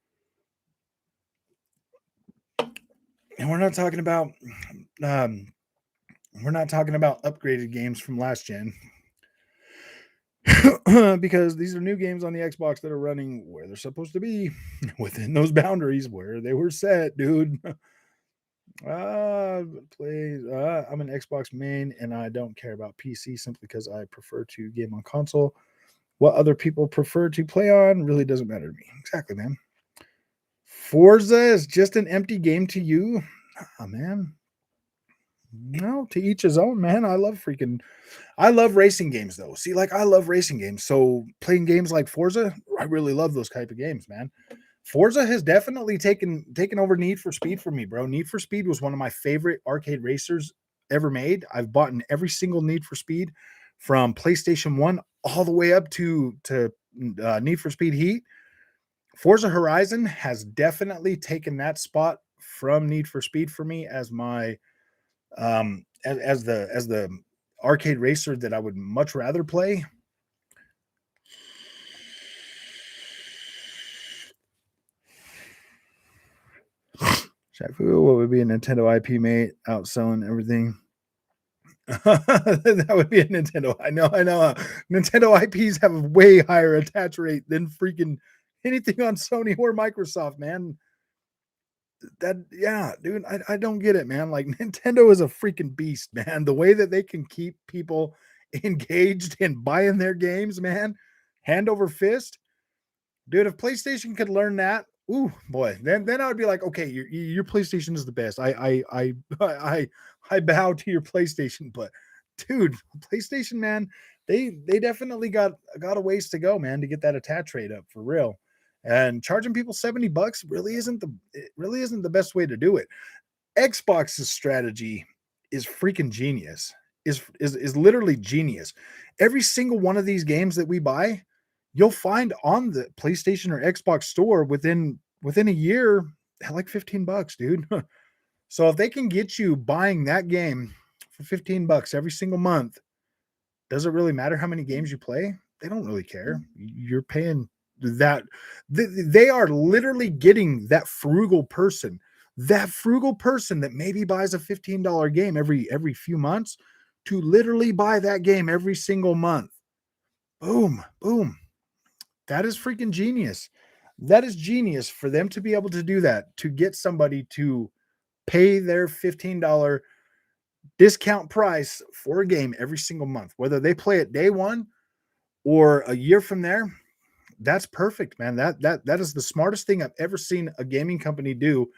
And we're not talking about upgraded games from last gen. Because these are new games on the Xbox that are running where they're supposed to be within those boundaries where they were set, dude. I'm an Xbox main and I don't care about PC simply because I prefer to game on console. What other people prefer to play on really doesn't matter to me. Exactly, man. Forza is just an empty game to you? Oh, man. No, to each his own, man. I love racing games though. See, like I love racing games. So playing games like Forza, I really love those type of games, man. Forza has definitely taken over Need for Speed for me, bro. Need for Speed was one of my favorite arcade racers ever made. I've bought in every single Need for Speed from PlayStation 1 all the way up to Need for Speed Heat. Forza Horizon has definitely taken that spot from Need for Speed for me as my as the arcade racer that I would much rather play. Shafu, what would be a Nintendo IP, mate? Outselling everything. That would be a Nintendo. I know. Nintendo IPs have a way higher attach rate than freaking anything on Sony or Microsoft, man. Yeah, dude, I don't get it, man. Like Nintendo is a freaking beast, man. The way that they can keep people engaged and buying their games, man, hand over fist. Dude, if PlayStation could learn that, ooh boy, then I would be like, okay, your PlayStation is the best. I bow to your PlayStation, but dude, PlayStation, man, they definitely got a ways to go, man, to get that attach rate up for real. And charging people $70 really isn't the best way to do it. Xbox's strategy is freaking genius. Is literally genius. Every single one of these games that we buy, you'll find on the PlayStation or Xbox store within a year at like $15, dude. So if they can get you buying that game for $15 every single month, does it really matter how many games you play? They don't really care. You're paying that. They are literally getting that frugal person that maybe buys a $15 game every few months to literally buy that game every single month. Boom, boom. That is freaking genius. That is genius for them to be able to do that, to get somebody to pay their $15 discount price for a game every single month, whether they play it day one or a year from there. That's perfect, man. That is the smartest thing I've ever seen a gaming company do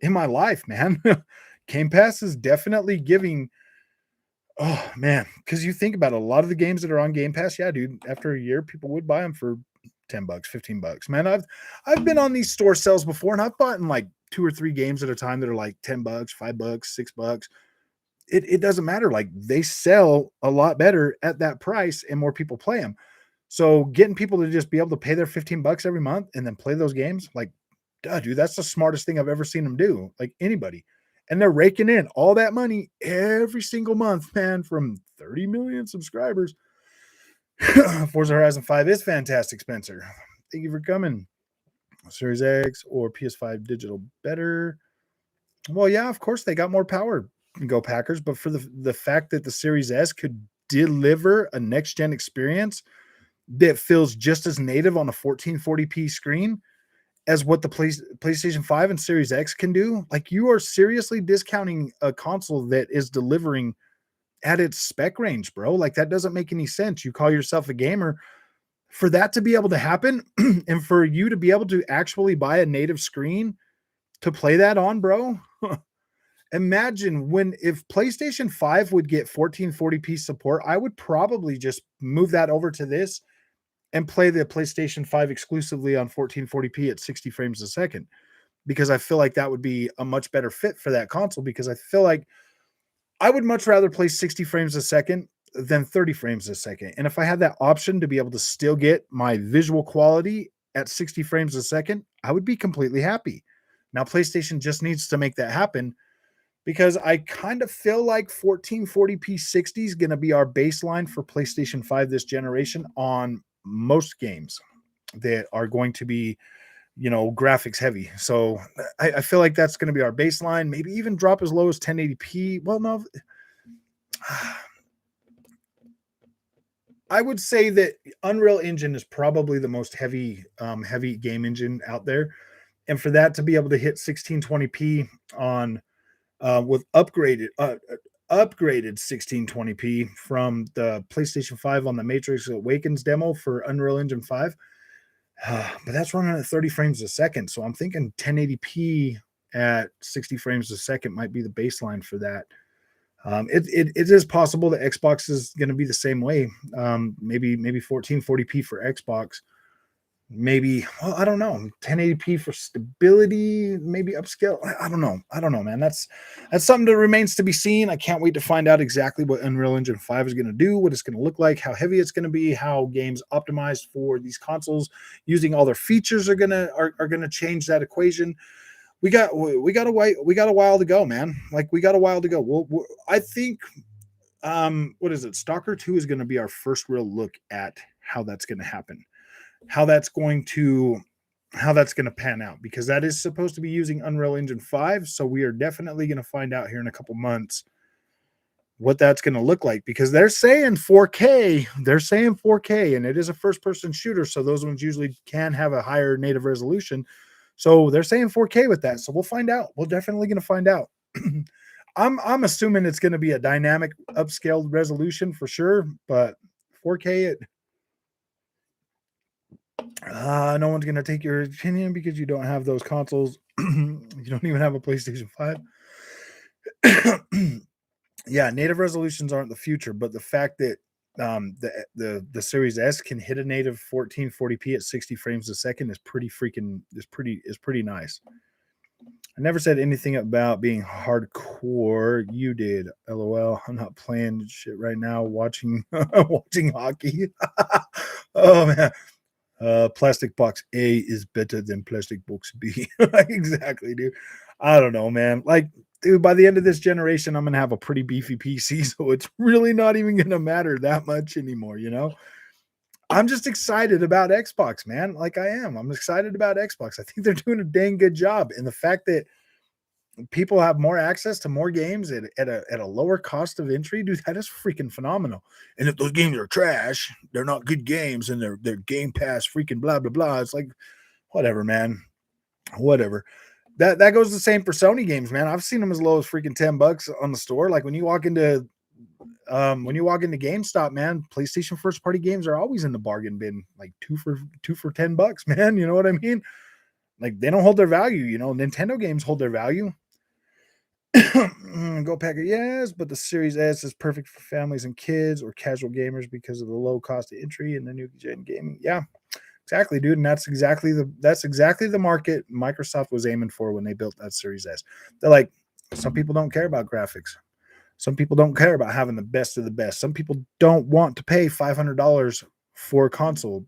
in my life, man. Game Pass is definitely giving. Oh man, because you think about it, a lot of the games that are on Game Pass, yeah, dude. After a year, people would buy them for $10, $15. Man, I've been on these store sales before, and I've bought in like 2 or 3 games at a time that are like $10, $5, $6. It doesn't matter. Like they sell a lot better at that price, and more people play them. So getting people to just be able to pay their $15 every month and then play those games, like, duh, dude, that's the smartest thing I've ever seen them do. Like anybody. And they're raking in all that money every single month, man, from 30 million subscribers. Forza Horizon 5 is fantastic, Spencer. Thank you for coming. Series X or PS5 digital better? Well, yeah, of course they got more power. Go Packers, but for the fact that the Series S could deliver a next gen experience that feels just as native on a 1440p screen as what the PlayStation 5 and Series X can do, like you are seriously discounting a console that is delivering at its spec range, bro. Like that doesn't make any sense. You call yourself a gamer. For that to be able to happen and for you to be able to actually buy a native screen to play that on, bro. Imagine if PlayStation 5 would get 1440p support, I would probably just move that over to this and play the PlayStation 5 exclusively on 1440p at 60 frames a second, because I feel like that would be a much better fit for that console, because I feel like I would much rather play 60 frames a second than 30 frames a second. And if I had that option to be able to still get my visual quality at 60 frames a second, I would be completely happy. Now, PlayStation just needs to make that happen, because I kind of feel like 1440p 60 is going to be our baseline for PlayStation 5 this generation on most games that are going to be, graphics heavy. So I feel like that's going to be our baseline, maybe even drop as low as 1080p. Well, no, I would say that Unreal Engine is probably the most heavy game engine out there. And for that to be able to hit 1620p on with upgraded 1620p from the PlayStation 5 on the Matrix Awakens demo for Unreal Engine 5. But that's running at 30 frames a second. So I'm thinking 1080p at 60 frames a second might be the baseline for that. It is possible that Xbox is going to be the same way. Maybe 1440p for Xbox. Maybe, well, I don't know, 1080p for stability, maybe upscale. I don't know, man. That's something that remains to be seen. I can't wait to find out exactly what Unreal Engine 5 is going to do, what it's going to look like, how heavy it's going to be, how games optimized for these consoles using all their features are going to change that equation. We got a while to go, man. Like we got a while to go. I think what is it? Stalker 2 is going to be our first real look at how that's going to happen. How that's going to pan out, because that is supposed to be using Unreal Engine 5. So we are definitely going to find out here in a couple months what that's going to look like, because they're saying 4K, and it is a first person shooter. So those ones usually can have a higher native resolution. So they're saying 4K with that. So we'll find out. We're definitely going to find out. I'm assuming it's going to be a dynamic upscaled resolution for sure, but 4K no one's going to take your opinion because you don't have those consoles. You don't even have a PlayStation 5. Yeah, native resolutions aren't the future, but the fact that the Series S can hit a native 1440p at 60 frames a second is pretty nice. I never said anything about being hardcore. You did. LOL. I'm not playing shit right now. Watching hockey. Oh man. Plastic box A is better than plastic box B. Exactly, dude. I don't know, man. Like, dude, by the end of this generation, I'm gonna have a pretty beefy PC, so it's really not even gonna matter that much anymore, I'm just excited about Xbox, man. Like I am. I'm excited about Xbox. I think they're doing a dang good job. And the fact that people have more access to more games at a lower cost of entry, dude, that is freaking phenomenal. And if those games are trash, they're not good games, and they're Game Pass freaking blah blah blah. It's like, whatever, man, whatever. That goes the same for Sony games, man. I've seen them as low as freaking $10 on the store. Like when you walk into GameStop, man, PlayStation first party games are always in the bargain bin, like two for $10, man. You know what I mean? Like they don't hold their value. Nintendo games hold their value. Go Packer, yes, but the Series S is perfect for families and kids or casual gamers because of the low cost of entry and the new gen gaming. Yeah, exactly, dude, and that's exactly the market Microsoft was aiming for when they built that Series S. They're like, some people don't care about graphics. Some people don't care about having the best of the best. Some people don't want to pay $500 for a console.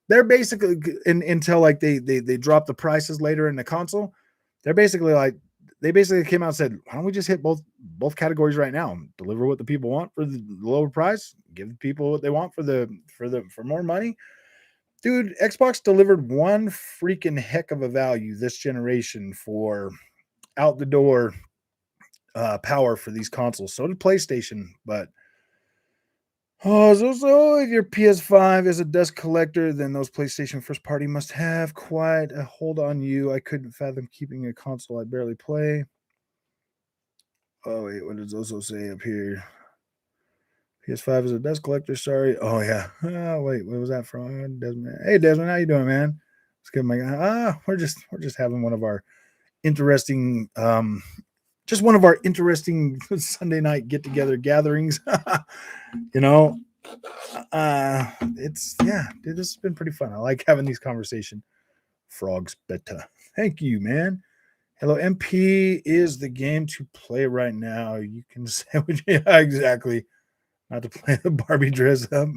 They're basically until like they drop the prices later in the console. They're basically like they basically came out and said, why don't we just hit both categories right now? Deliver what the people want for the lower price, give people what they want for more money. Dude, Xbox delivered one freaking heck of a value this generation for out the door power for these consoles. So did PlayStation, but so if your PS5 is a dust collector, then those PlayStation first party must have quite a hold on you. I couldn't fathom keeping a console I barely play. Oh wait, what does Oso say up here? PS5 is a dust collector. Sorry. Oh yeah. Oh wait, what was that from? Desmond. Hey Desmond, how you doing, man? It's good, my guy. We're just having one of our interesting just one of our interesting Sunday night get together gatherings. you know, it's yeah, dude, this has been pretty fun. I like having these conversations. Frogs better. Thank you, man. Hello, MP is the game to play right now. You can say, yeah, exactly. Not to play the Barbie dress up.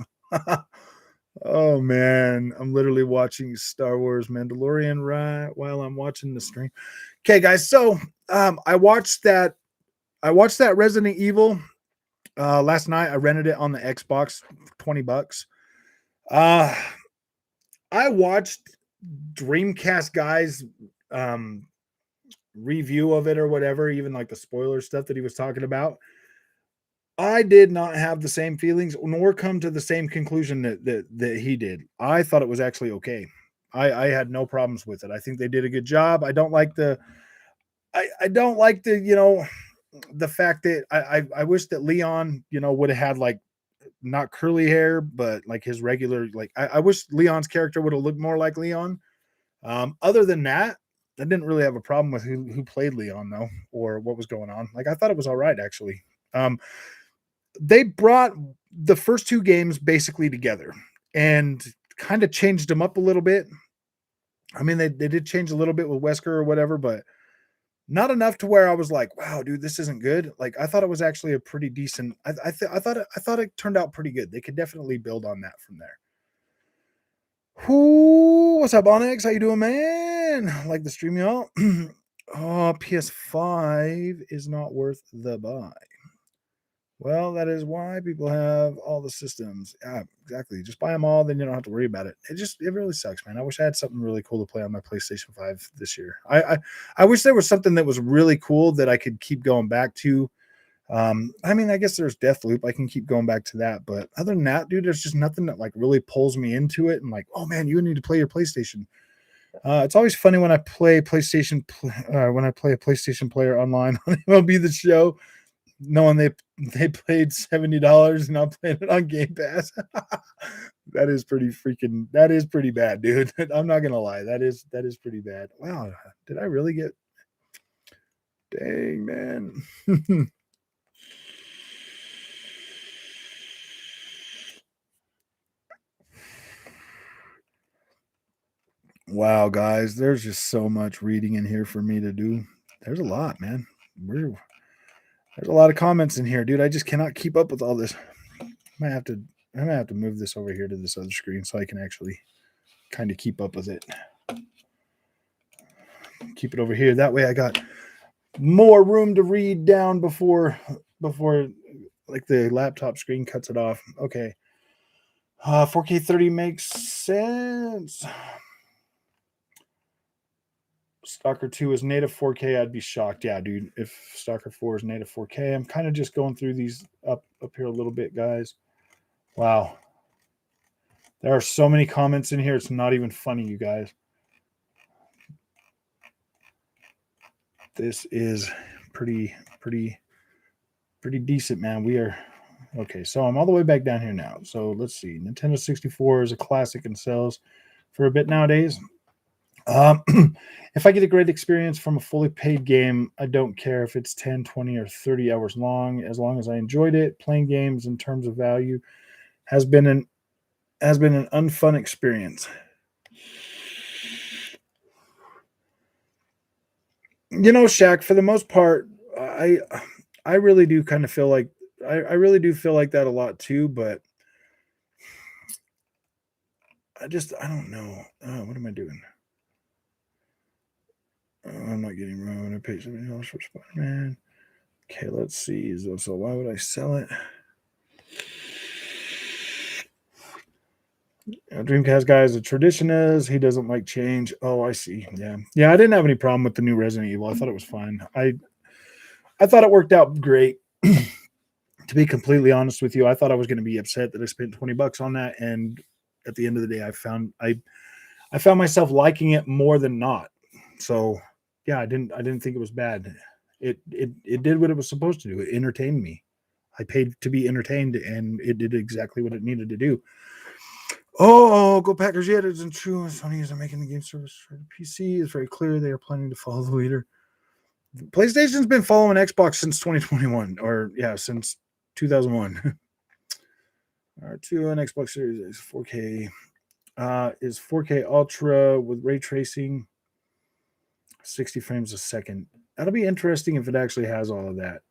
Oh man, I'm literally watching Star Wars Mandalorian right while I'm watching the stream. Okay, guys, so I watched that Resident Evil last night. I rented it on the Xbox, $20. Uh I watched Dreamcast guys review of it or whatever, even like the spoiler stuff that he was talking about. I did not have the same feelings nor come to the same conclusion that he did. I thought it was actually okay. I had no problems with it. I think they did a good job. I don't like the the fact that I wish that Leon, would have had like not curly hair, but like his regular, like I wish Leon's character would have looked more like Leon. Other than that, I didn't really have a problem with who played Leon though, or what was going on. Like I thought it was all right actually. They brought the first two games basically together and kind of changed them up a little bit. I mean, they did change a little bit with Wesker or whatever, but not enough to where I was like, wow, dude, this isn't good. Like I thought it was actually a pretty decent. I thought it turned out pretty good. They could definitely build on that from there. What's up, Onyx? How you doing, man? Like the stream, y'all. Oh, PS5 is not worth the buy. Well, that is why people have all the systems. Yeah, exactly. Just buy them all, then you don't have to worry about it. It really sucks, man. I wish I had something really cool to play on my PlayStation 5 this year. I wish there was something that was really cool that I could keep going back to. I mean, I guess there's Deathloop. I can keep going back to that, but other than that, dude, there's just nothing that like really pulls me into it. And like, oh man, you need to play your PlayStation. It's always funny when I play PlayStation when I play a PlayStation player online on MLB The Show, knowing they paid $70 and I'm playing it on Game Pass. That is pretty bad, dude. I'm not gonna lie. That is pretty bad. Wow, did I really get dang man. Wow, guys, there's just so much reading in here for me to do. There's a lot, man. There's a lot of comments in here, dude. I just cannot keep up with all this. I'm gonna have to move this over here to this other screen so I can actually kind of keep up with it. Keep it over here. That way I got more room to read down before like the laptop screen cuts it off. Okay. 4K 30 makes sense. Stalker 2 is native 4K, I'd be shocked. Yeah, dude. If Stalker 4 is native 4K, I'm kind of just going through these up here a little bit, guys. Wow. There are so many comments in here. It's not even funny, you guys. This is pretty decent, man. We are okay. So I'm all the way back down here now. So let's see. Nintendo 64 is a classic and sells for a bit nowadays. If I get a great experience from a fully paid game, I don't care if it's 10, 20, or 30 hours long, as I enjoyed it. Playing games in terms of value has been an unfun experience. You know, Shaq, for the most part, I really do kind of feel like I really do feel like that a lot too, but I don't know. What am I doing? I'm not getting wrong. I paid $70 for Spider-Man. Okay, let's see. So why would I sell it? Dreamcast guy is a traditionist. He doesn't like change. Oh, I see. Yeah. I didn't have any problem with the new Resident Evil. I thought it was fine. I thought it worked out great. To be completely honest with you, I thought I was going to be upset that I spent $20 on that, and at the end of the day, I found myself liking it more than not. So yeah, I didn't think it was bad. It did what it was supposed to do. It entertained me. I paid to be entertained, and it did exactly what it needed to do. Oh, go Packers! Yet it isn't true. Sony isn't making the game service for the PC. It's very clear they are planning to follow the leader. PlayStation's been following Xbox since 2021, or since 2001. R2 on Xbox Series is 4K. Is 4K Ultra with ray tracing, 60 frames a second. That'll be interesting if it actually has all of that.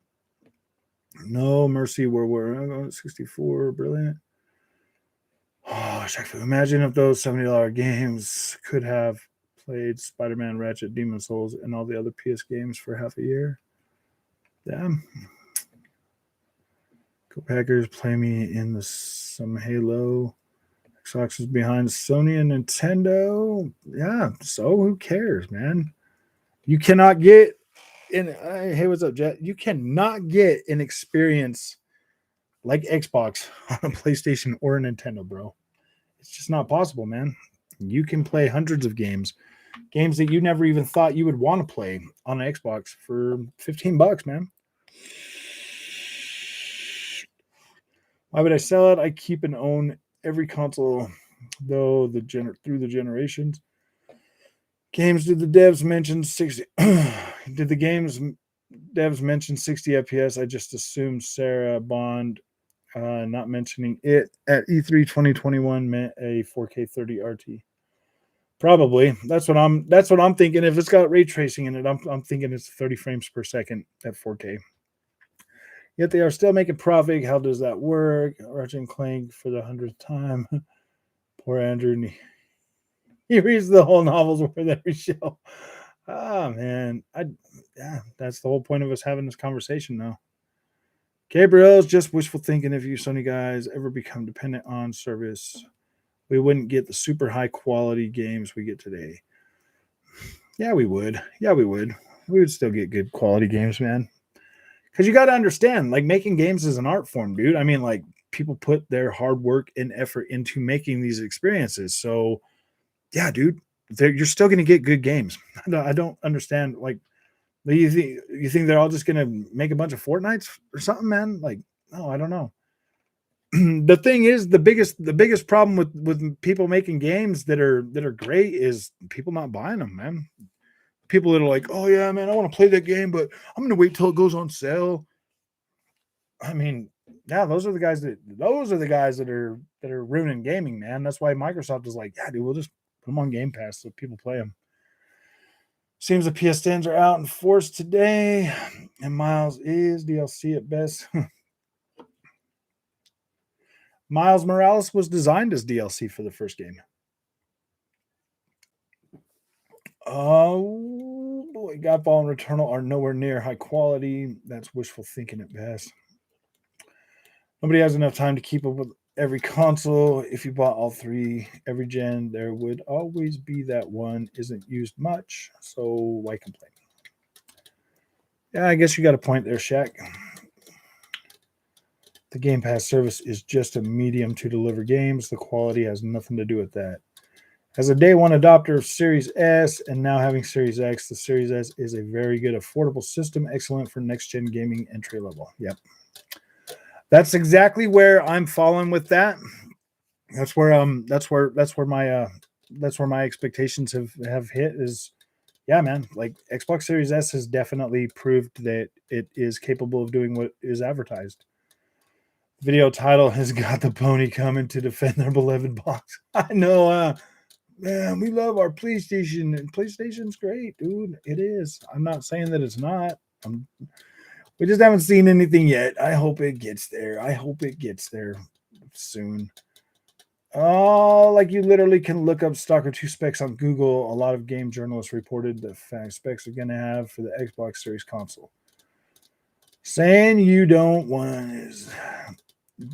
No mercy, we're 64, brilliant. Oh, imagine if those $70 games could have played Spider-Man, Ratchet, Demon Souls, and all the other PS games for half a year. Damn. Go Packers, play me in some Halo. Xbox is behind Sony and Nintendo. Yeah, so who cares, man? You cannot get hey, what's up, Jet? You cannot get an experience like Xbox on a PlayStation or a Nintendo, bro. It's just not possible, man. You can play hundreds of games that you never even thought you would want to play on an Xbox for $15, man. Why would I sell it? I keep and own every console, though through the generations. Games, did the devs mention 60? Did the games devs mention 60 FPS? I just assumed Sarah Bond, not mentioning it at E3 2021 meant a 4K 30 RT. Probably. That's what I'm thinking. If it's got ray tracing in it, I'm thinking it's 30 frames per second at 4K. Yet they are still making profit. How does that work? Ratchet and Clank for the 100th time. Poor Andrew. He reads the whole novels with every show. Ah, man. That's the whole point of us having this conversation now. Gabriel's just wishful thinking. If you Sony guys ever become dependent on service, we wouldn't get the super high quality games we get today. Yeah, we would. We would still get good quality games, man. Because you got to understand, like, making games is an art form, dude. I mean, like, people put their hard work and effort into making these experiences. So, yeah, dude, you're still going to get good games. I don't understand. Like, you think they're all just going to make a bunch of Fortnites or something, man? Like, no, I don't know. The thing is, the biggest problem with people making games that are great is people not buying them, man. People that are like, oh yeah, man, I want to play that game, but I'm going to wait till it goes on sale. I mean, yeah, those are the guys that are ruining gaming, man. That's why Microsoft is like, yeah, dude, we'll just put them on Game Pass so people play them. Seems the PS stands are out in force today, and Miles is DLC at best. Miles Morales was designed as DLC for the first game. Oh boy, Godfall and Returnal are nowhere near high quality. That's wishful thinking at best. Nobody has enough time to keep up with every console. If you bought all three, every gen, there would always be that one isn't used much. So why complain? Yeah, I guess you got a point there, Shaq. The Game Pass service is just a medium to deliver games. The quality has nothing to do with that. As a day one adopter of Series S and now having Series X, the Series S is a very good, affordable system, excellent for next gen gaming entry level. Yep. That's exactly where I'm falling with that. That's where my expectations have hit is yeah, man. Like Xbox Series S has definitely proved that it is capable of doing what is advertised. Video title has got the pony coming to defend their beloved box. I know, man, we love our PlayStation, and PlayStation's great, dude. It is. I'm not saying that it's not. We just haven't seen anything yet. I hope it gets there. I hope it gets there soon. Oh, like you literally can look up Stalker 2 specs on Google. A lot of game journalists reported the fact specs are going to have for the Xbox Series console. Saying you don't want is,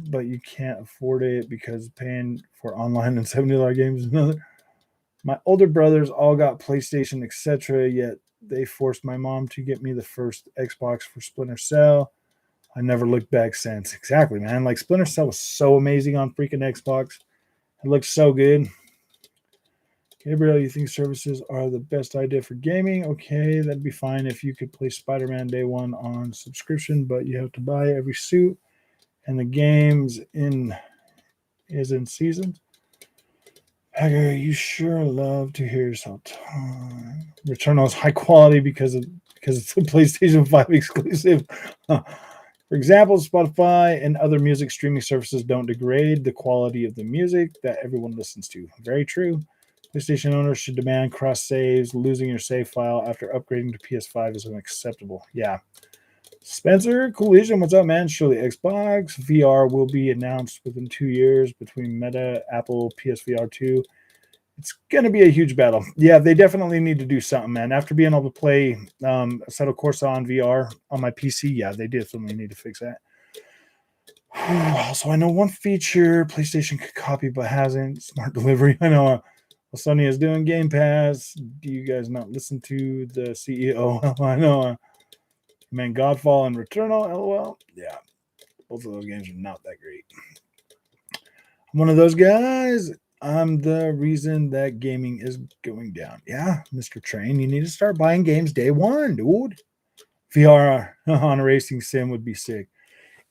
but you can't afford it because paying for online and $70 games is another. My older brothers all got PlayStation, etc. Yet they forced my mom to get me the first Xbox for Splinter Cell. I never looked back since. Exactly, man. Like Splinter Cell was so amazing on freaking Xbox. It looks so good. Gabriel, you think services are the best idea for gaming? Okay, that'd be fine if you could play Spider-Man Day One on subscription, but you have to buy every suit, and the games is in season. Hager, you sure love to hear yourself talk. Returnal is high quality because it's a PlayStation 5 exclusive. For example, Spotify and other music streaming services don't degrade the quality of the music that everyone listens to. Very true. PlayStation owners should demand cross saves. Losing your save file after upgrading to PS5 is unacceptable. Yeah. Spencer Collision, what's up, man? Surely Xbox VR will be announced within 2 years between Meta, Apple, PSVR 2. It's going to be a huge battle. Yeah, they definitely need to do something, man. After being able to play Assetto Corsa on VR on my PC, yeah, they definitely need to fix that. Also, I know one feature PlayStation could copy but hasn't. Smart delivery. I know Sony is doing Game Pass. Do you guys not listen to the CEO? I know. Man, Godfall and Returnal, LOL. Yeah, both of those games are not that great. I'm one of those guys. I'm the reason that gaming is going down. Yeah, Mr. Train, you need to start buying games day one, dude. VR on a racing sim would be sick.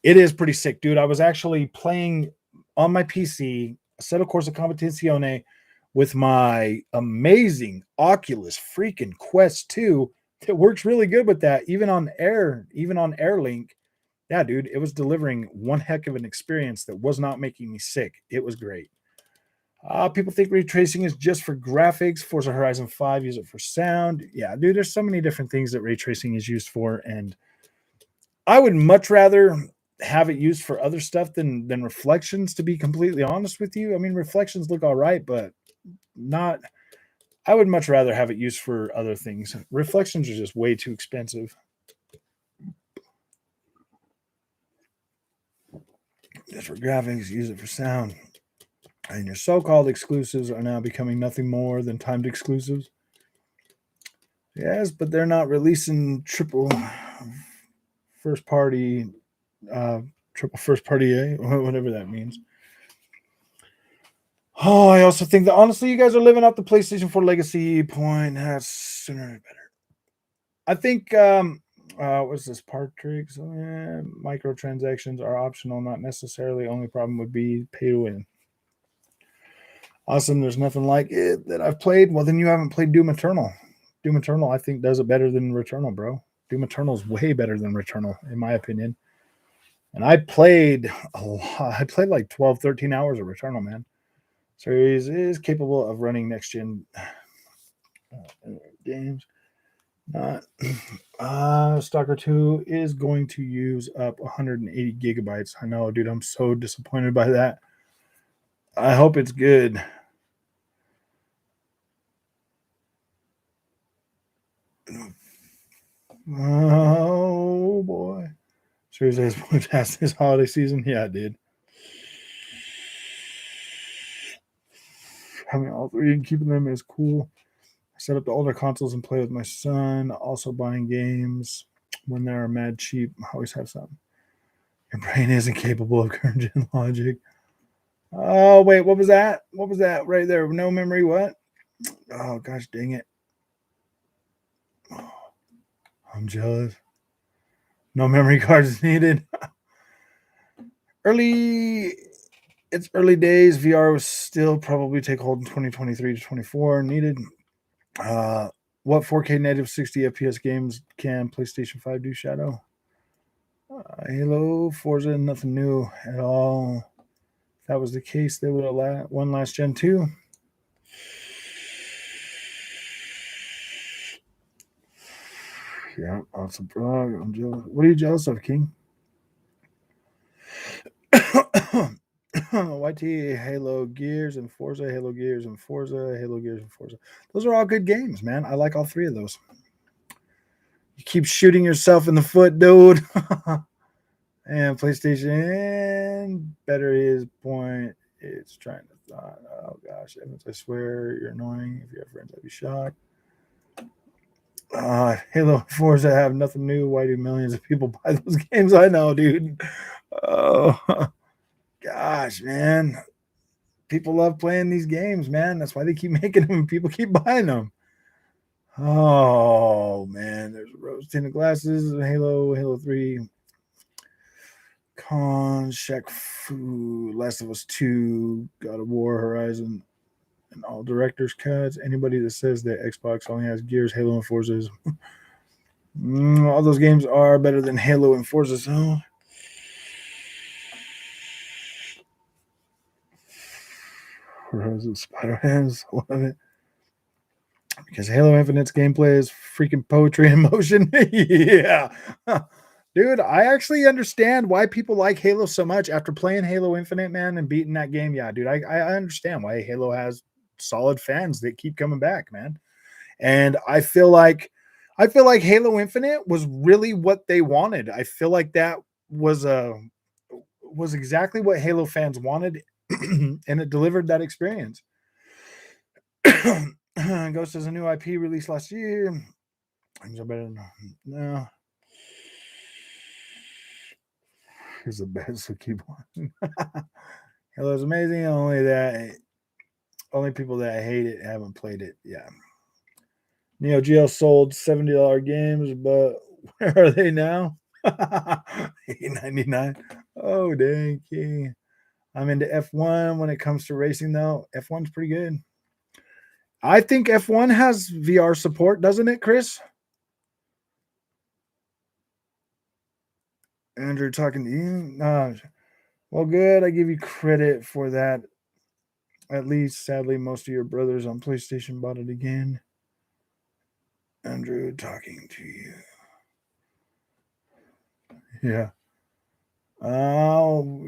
It is pretty sick, dude. I was actually playing on my PC Assetto Corsa Competizione with my amazing Oculus freaking Quest 2. It works really good with that, even on Airlink. Yeah, dude, it was delivering one heck of an experience that was not making me sick. It was great. People think ray tracing is just for graphics. Forza Horizon 5 use it for sound. Yeah, dude, there's so many different things that ray tracing is used for, and I would much rather have it used for other stuff than reflections, to be completely honest with you. I mean, reflections look all right, but not. I would much rather have it used for other things. Reflections are just way too expensive. Just for graphics, use it for sound. And your so-called exclusives are now becoming nothing more than timed exclusives. Yes, but they're not releasing triple first party, whatever that means. Oh, I also think that honestly, you guys are living up the PlayStation 4 legacy point. That's sooner or better. I think what's this Partrix? Microtransactions are optional, not necessarily. Only problem would be pay to win. Awesome. There's nothing like it that I've played. Well, then you haven't played Doom Eternal. Doom Eternal, I think, does it better than Returnal, bro. Doom Eternal is way better than Returnal, in my opinion. And I played a lot. I played like 12, 13 hours of Returnal, man. Series is capable of running next gen games. Stalker 2 is going to use up 180 gigabytes. I know, dude. I'm so disappointed by that. I hope it's good. Oh boy. Series A is fantastic this holiday season. Yeah, it did. having all three and keeping them is cool. I set up the older consoles and play with my son. Also buying games when they're mad cheap. I always have some. Your brain isn't capable of current gen logic. Oh wait, what was that? What was that right there? No memory. What? Oh gosh, dang it! Oh, I'm jealous. No memory cards needed. Early. It's early days. VR will still probably take hold in 2023 to 24. Needed. What 4K native 60 FPS games can PlayStation 5 do, Shadow? Halo, Forza, nothing new at all. If that was the case, they would have won last gen too. Yeah, awesome. I'm jealous. What are you jealous of, King? YT, Halo Gears and Forza, Halo Gears and Forza, Halo Gears and Forza. Those are all good games, man. I like all three of those. You keep shooting yourself in the foot, dude. And PlayStation, better his point. It's trying to thought. Oh gosh, Evans, I swear you're annoying. If you have friends, I'd be shocked. Halo and Forza have nothing new. Why do millions of people buy those games? I know, dude. Oh gosh, man. People love playing these games, man. That's why they keep making them and people keep buying them. Oh man, there's rose tinted glasses, Halo 3, Shaq Fu, Last of Us 2, God of War, Horizon, and all director's cuts. Anybody that says that Xbox only has Gears, Halo, and Forza is all those games are better than Halo and Forza. So Horizon Spider-Man's one of it. Because Halo Infinite's gameplay is freaking poetry in motion. Yeah. Dude, I actually understand why people like Halo so much after playing Halo Infinite, man, and beating that game. Yeah, dude, I understand why Halo has solid fans that keep coming back, man. And I feel like Halo Infinite was really what they wanted. I feel like that was exactly what Halo fans wanted, and it delivered that experience. Ghost is a new IP released last year. Things are better than no. Here's the best, so keep on. Halo's amazing. Only people that hate it haven't played it. Yeah. Neo Geo sold $70 games, but where are they now? $8.99. Oh dang, King. I'm into F1 when it comes to racing, though. F1's pretty good. I think F1 has VR support, doesn't it, Chris? Andrew talking to you. Well, good. I give you credit for that. At least, sadly, most of your brothers on PlayStation bought it again. Andrew talking to you. Yeah. Oh,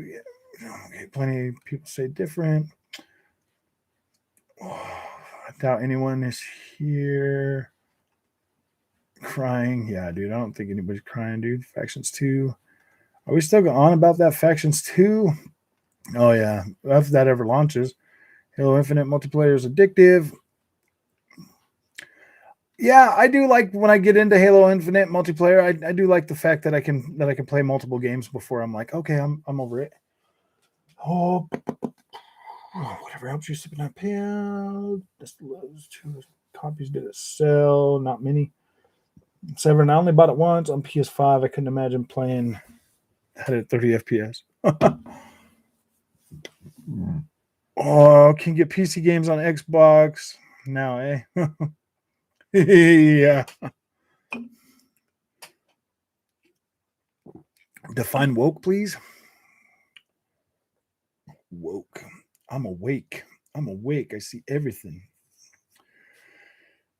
okay. Plenty of people say different. Oh, I doubt anyone is here crying. Yeah, dude. I don't think anybody's crying, dude. Factions 2. Are we still going on about that? Factions 2? Oh, yeah. If that ever launches. Halo Infinite multiplayer is addictive. Yeah, I do like when I get into Halo Infinite multiplayer. I do like the fact that I can play multiple games before I'm like, okay, I'm over it. Oh, whatever helps you sipping that pill. Just those 2 copies did it sell? Not many. Severin, I only bought it once on PS5. I couldn't imagine playing that at 30 FPS. Oh, can get PC games on Xbox now, eh? Yeah. Define woke, please. Woke. I'm awake. I see everything.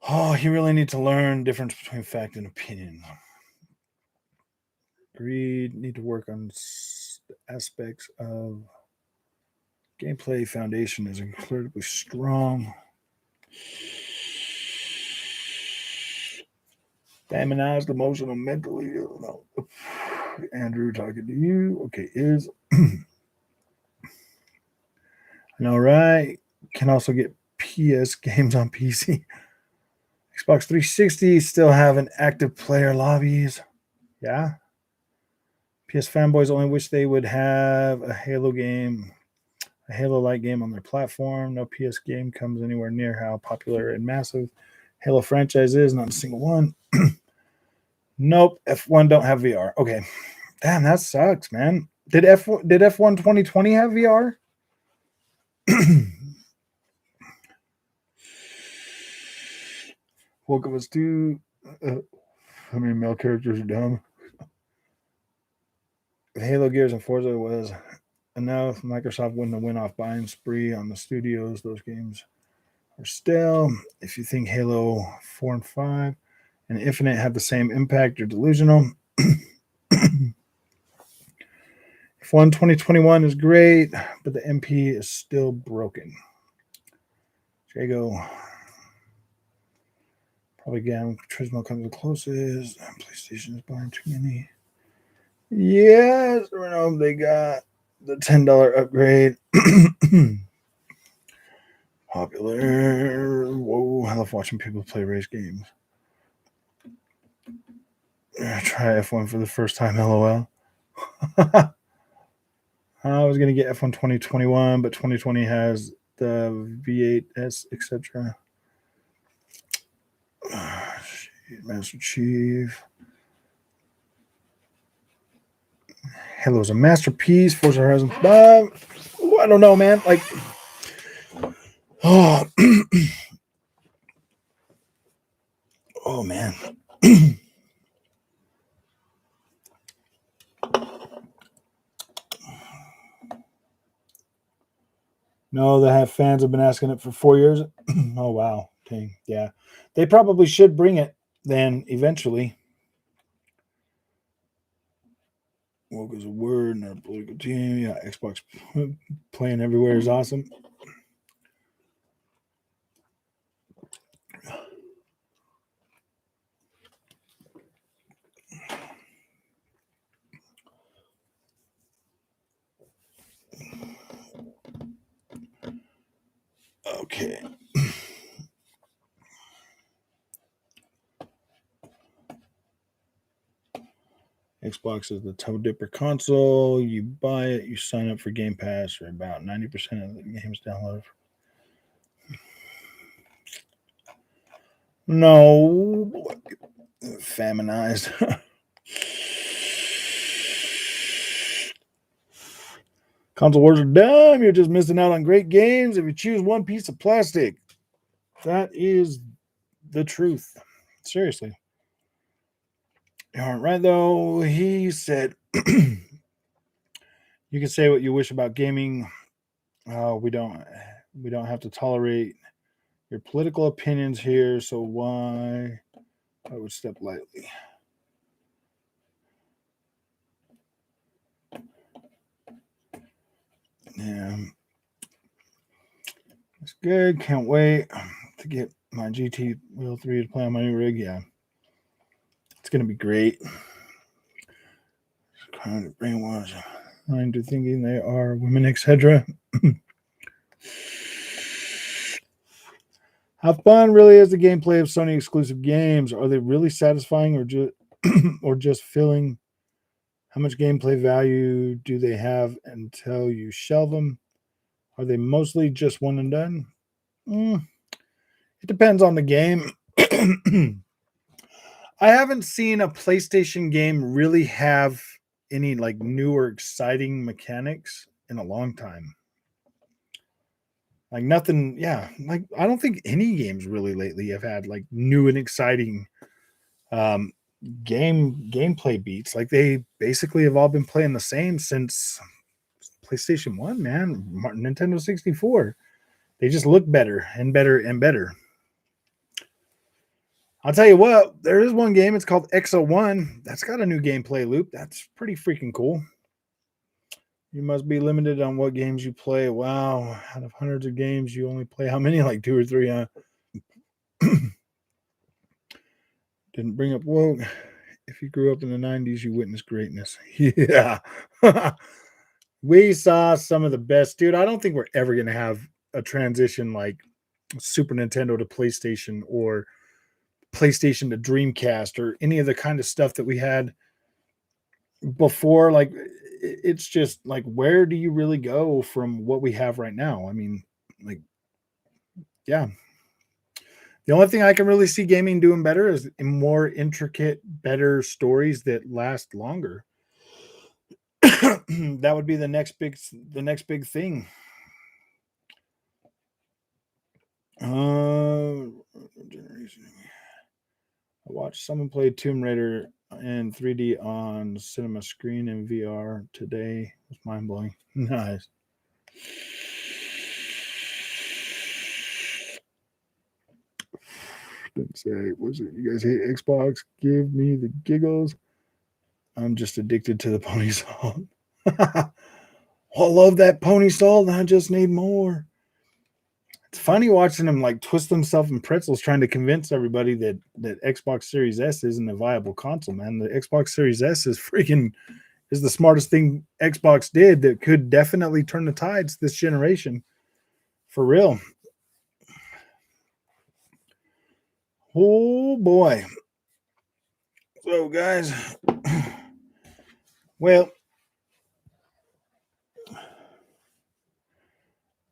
Oh, you really need to learn difference between fact and opinion. Agreed. Need to work on aspects of gameplay. Foundation is incredibly strong. Feminized, emotional, mentally. No. Andrew talking to you. Okay, I know, right? Can also get PS games on PC. Xbox 360 still having active player lobbies. Yeah. PS fanboys only wish they would have a Halo game, a Halo-like game on their platform. No PS game comes anywhere near how popular and massive Halo franchise is. Not a single one. Nope. F1 don't have VR. Okay. Damn, that sucks, man. Did F1 2020 have VR? Woke of us too. I mean, male characters are dumb. If Halo, Gears, and Forza was enough, Microsoft wouldn't have went off buying spree on the studios. Those games are still. If you think Halo 4 and 5 and Infinite have the same impact, you're delusional. F1 2021 is great, but the MP is still broken. Jago. Probably again, Turismo comes the closest. PlayStation is buying too many. Yes, they got the $10 upgrade. Popular. Whoa, I love watching people play race games. Try F1 for the first time, LOL. I was going to get F1 2021, but 2020 has the V8S, etc. Master Chief. Halo's a masterpiece. Forza Horizon 5. Ooh, I don't know, man. Like, oh, oh man. No, the fans have been asking it for 4 years. Oh, wow. Okay. Yeah. They probably should bring it then eventually. Woke is a word, not a political team. Yeah, Xbox playing everywhere is awesome. Okay. Xbox is the toe dipper console. You buy it, you sign up for Game Pass, or about 90% of the games downloaded. No. Feminized. Console wars are dumb. You're just missing out on great games if you choose one piece of plastic. That is the truth. Seriously. You aren't right, though. He said, you can say what you wish about gaming. We don't have to tolerate your political opinions here, so why I would step lightly. Yeah. It's good. Can't wait to get my GT Wheel 3 to play on my new rig. Yeah. It's going to be great. Kind of brainwash. Into thinking they are women, etc. How fun really is the gameplay of Sony exclusive games? Are they really satisfying or just filling? How much gameplay value do they have until you shelve them? Are they mostly just one and done? It depends on the game. I haven't seen a PlayStation game really have any like new or exciting mechanics in a long time. Like nothing, yeah. Like I don't think any games really lately have had like new and exciting gameplay beats. Like they basically have all been playing the same since PlayStation 1, man. Nintendo 64. They just look better and better and better. I'll tell you what, there is one game. It's called XO1. That's got a new gameplay loop. That's pretty freaking cool. You must be limited on what games you play. Wow. Out of hundreds of games, you only play how many? Like 2 or 3, huh? Didn't bring up woke. If you grew up in the 90s, you witnessed greatness. Yeah. We saw some of the best. Dude, I don't think we're ever going to have a transition like Super Nintendo to PlayStation or PlayStation to Dreamcast or any of the kind of stuff that we had before. Like, it's just like, where do you really go from what we have right now? I mean, like, yeah. The only thing I can really see gaming doing better is more intricate, better stories that last longer. That would be the next big thing. Uh, I watched someone play Tomb Raider in 3D on cinema screen in VR today. It was mind blowing. Nice. Didn't say, was it? You guys hate Xbox? Give me the giggles. I'm just addicted to the pony salt. I love that pony salt, and I just need more. It's funny watching him like twist himself in pretzels, trying to convince everybody that Xbox Series S isn't a viable console. Man, the Xbox Series S is the smartest thing Xbox did that could definitely turn the tides this generation, for real. Oh boy. So guys, well,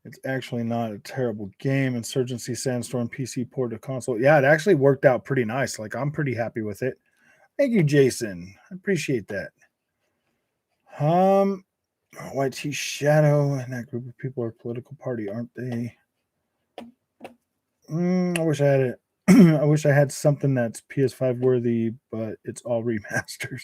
it's actually not a terrible game. Insurgency Sandstorm PC port to console. Yeah, it actually worked out pretty nice. Like, I'm pretty happy with it. Thank you, Jason. I appreciate that. White T Shadow and that group of people are a political party, aren't they? I wish I had it. I wish I had something that's PS5 worthy, but it's all remasters.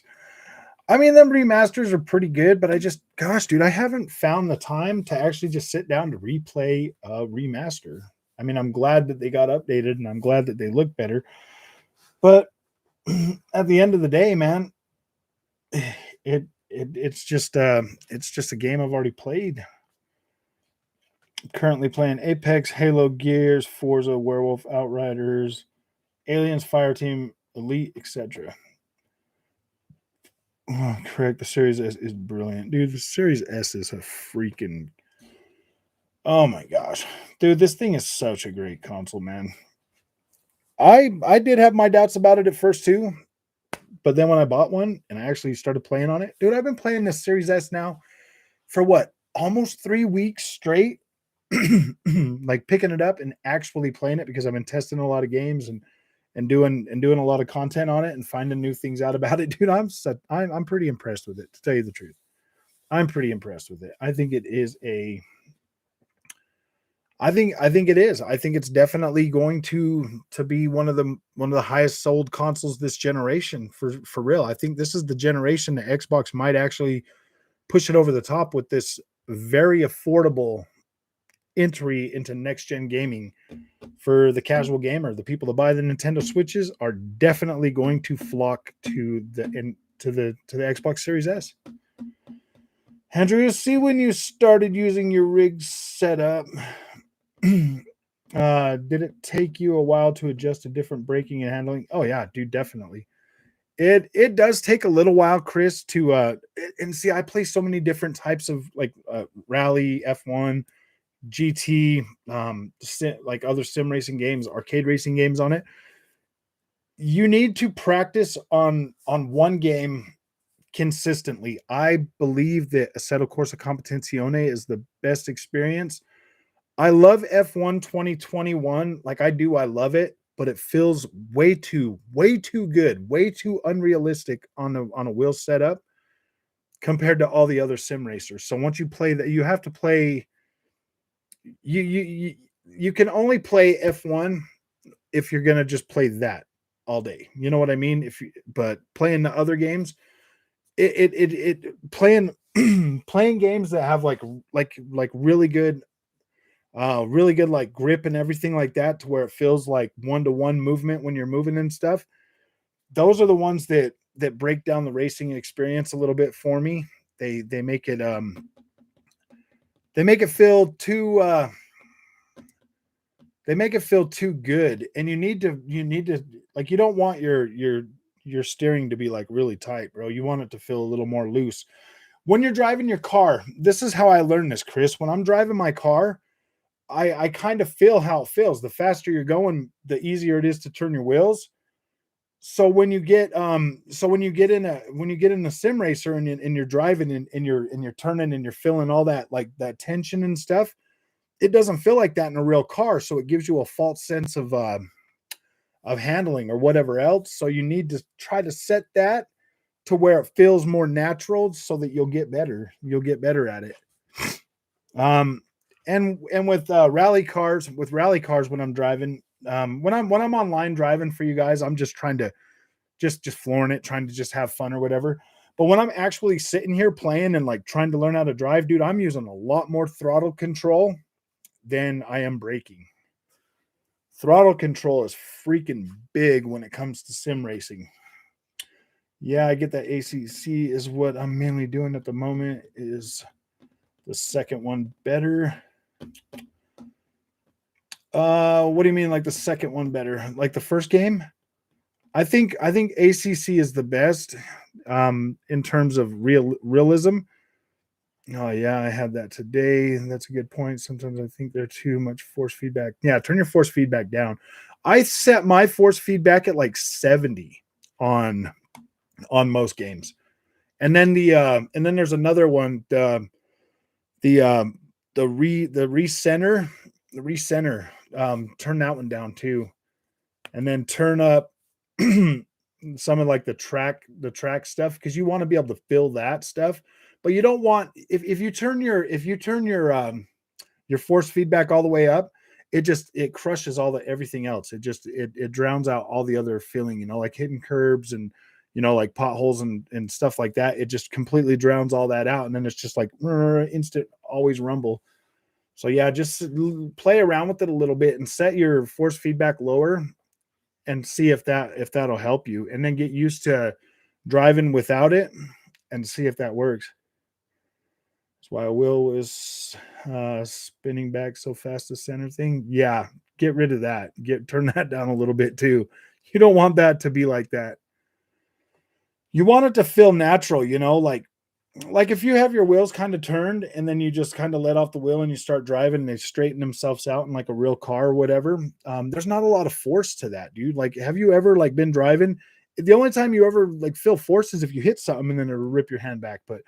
I mean, them remasters are pretty good, but gosh, dude, I haven't found the time to actually just sit down to replay a remaster. I mean, I'm glad that they got updated and I'm glad that they look better. But at the end of the day, man, it's just a game I've already played. Currently playing Apex, Halo, Gears, Forza, Werewolf, Outriders, Aliens, Fireteam, Elite, etc. Oh, correct. The Series S is brilliant, dude. The Series S is a freaking. Oh my gosh, dude, this thing is such a great console, man. I did have my doubts about it at first too, but then when I bought one and I actually started playing on it, dude, I've been playing this Series S now for what, almost 3 weeks straight. Like picking it up and actually playing it because I've been testing a lot of games and doing a lot of content on it and finding new things out about it, dude. I'm pretty impressed with it, to tell you the truth. I'm pretty impressed with it. I think it is a I think it is. I think it's definitely going to be one of the highest sold consoles this generation, for real. I think this is the generation that Xbox might actually push it over the top with this very affordable entry into next gen gaming for the casual gamer. The people that buy the Nintendo Switches are definitely going to flock to the Xbox Series S. Andrew, see when you started using your rig setup. Did it take you a while to adjust to different braking and handling? Oh yeah, dude, definitely. It does take a little while, Chris, to and see, I play so many different types of like rally, F1, GT, like other sim racing games, arcade racing games on it. You need to practice on one game consistently. I believe that Assetto Corsa Competizione is the best experience. I love F1 2021. Like I do, I love it, but it feels way too good, way too unrealistic on a wheel setup compared to all the other sim racers. So once you play that, you have to play. You can only play F1 if you're gonna just play that all day. You know what I mean? But playing the other games, playing playing games that have like really good like grip and everything like that, to where it feels like one-to-one movement when you're moving and stuff. Those are the ones that break down the racing experience a little bit for me. They make it they make it feel too they make it feel too good, and you need to, like, you don't want your steering to be like really tight, bro. You want it to feel a little more loose when you're driving your car. This is how I learned this, Chris. When I'm driving my car, I kind of feel how it feels. The faster you're going, the easier it is to turn your wheels. So when you get when you get in a sim racer and you're driving and you're turning and you're feeling all that like that tension and stuff, it doesn't feel like that in a real car. So it gives you a false sense of handling or whatever else. So you need to try to set that to where it feels more natural so that you'll get better. You'll get better at it. Um, and with rally cars when I'm driving, when I'm online driving for you guys, I'm just trying to just flooring it, trying to just have fun or whatever. But when I'm actually sitting here playing and like trying to learn how to drive, dude, I'm using a lot more throttle control than I am braking. Throttle control is freaking big when it comes to sim racing. Yeah, I get that ACC is what I'm mainly doing at the moment. Is the second one better? What do you mean like the second one better? Like the first game? I think ACC is the best in terms of realism. Oh yeah, I had that today. That's a good point. Sometimes I think they're too much force feedback. Yeah, turn your force feedback down. I set my force feedback at like 70 on most games. And then there's another one, the recenter, turn that one down too. And then turn up some of like the track stuff because you want to be able to feel that stuff, but you don't want if you turn your force feedback all the way up, it crushes all the everything else. It drowns out all the other feeling, like hitting curbs and like potholes and stuff like that. It just completely drowns all that out, and then it's just like instant always rumble. So yeah, just play around with it a little bit and set your force feedback lower and see if that'll help you, and then get used to driving without it and see if that works. That's why Will was spinning back so fast the center thing. Yeah, get rid of that. Turn that down a little bit too. You don't want that to be like that. You want it to feel natural, like if you have your wheels kind of turned and then you just kind of let off the wheel and you start driving and they straighten themselves out in like a real car or whatever. There's not a lot of force to that, dude. Like, have you ever like been driving? The only time you ever like feel force is if you hit something and then it'll rip your hand back. But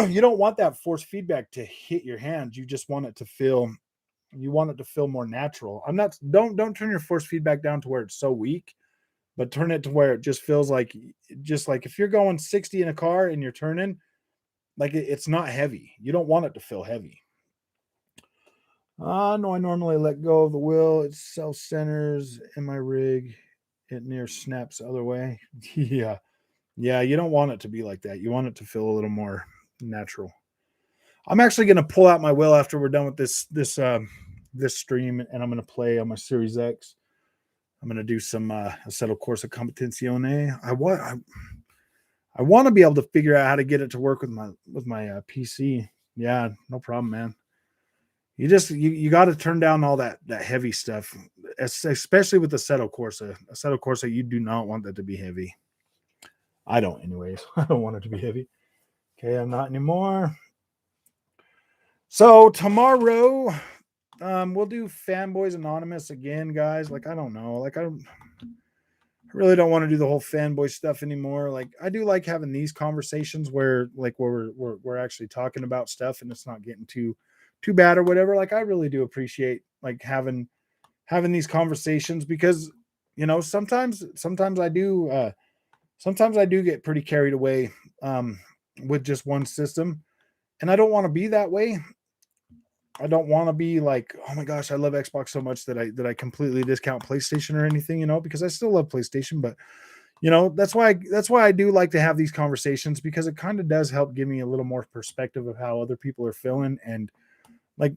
you don't want that force feedback to hit your hands. You just want it to feel. You want it to feel more natural. Don't turn your force feedback down to where it's so weak, but turn it to where it just feels like if you're going 60 in a car and you're turning, like it's not heavy. You don't want it to feel heavy. No, I normally let go of the wheel. It self centers in my rig. It near snaps the other way. Yeah. Yeah, you don't want it to be like that. You want it to feel a little more natural. I'm actually going to pull out my wheel after we're done with this stream, and I'm going to play on my Series X. I'm going to do some Assetto Corsa Competizione. I want to be able to figure out how to get it to work with my PC. Yeah, no problem, man. You got to turn down all that heavy stuff, especially with the Assetto Corsa. Assetto Corsa, you do not want that to be heavy. I don't, anyways. I don't want it to be heavy. Okay, I'm not anymore. So tomorrow, we'll do Fanboys Anonymous again, guys. Like, I don't know. Like, I really don't want to do the whole fanboy stuff anymore. Like, I do like having these conversations where we're actually talking about stuff and it's not getting too bad or whatever. Like, I really do appreciate like having these conversations because sometimes I do get pretty carried away with just one system, and I don't want to be that way. I don't want to be like, oh my gosh, I love Xbox so much that I completely discount PlayStation or anything, because I still love PlayStation, but that's why I do like to have these conversations, because it kind of does help give me a little more perspective of how other people are feeling. And like,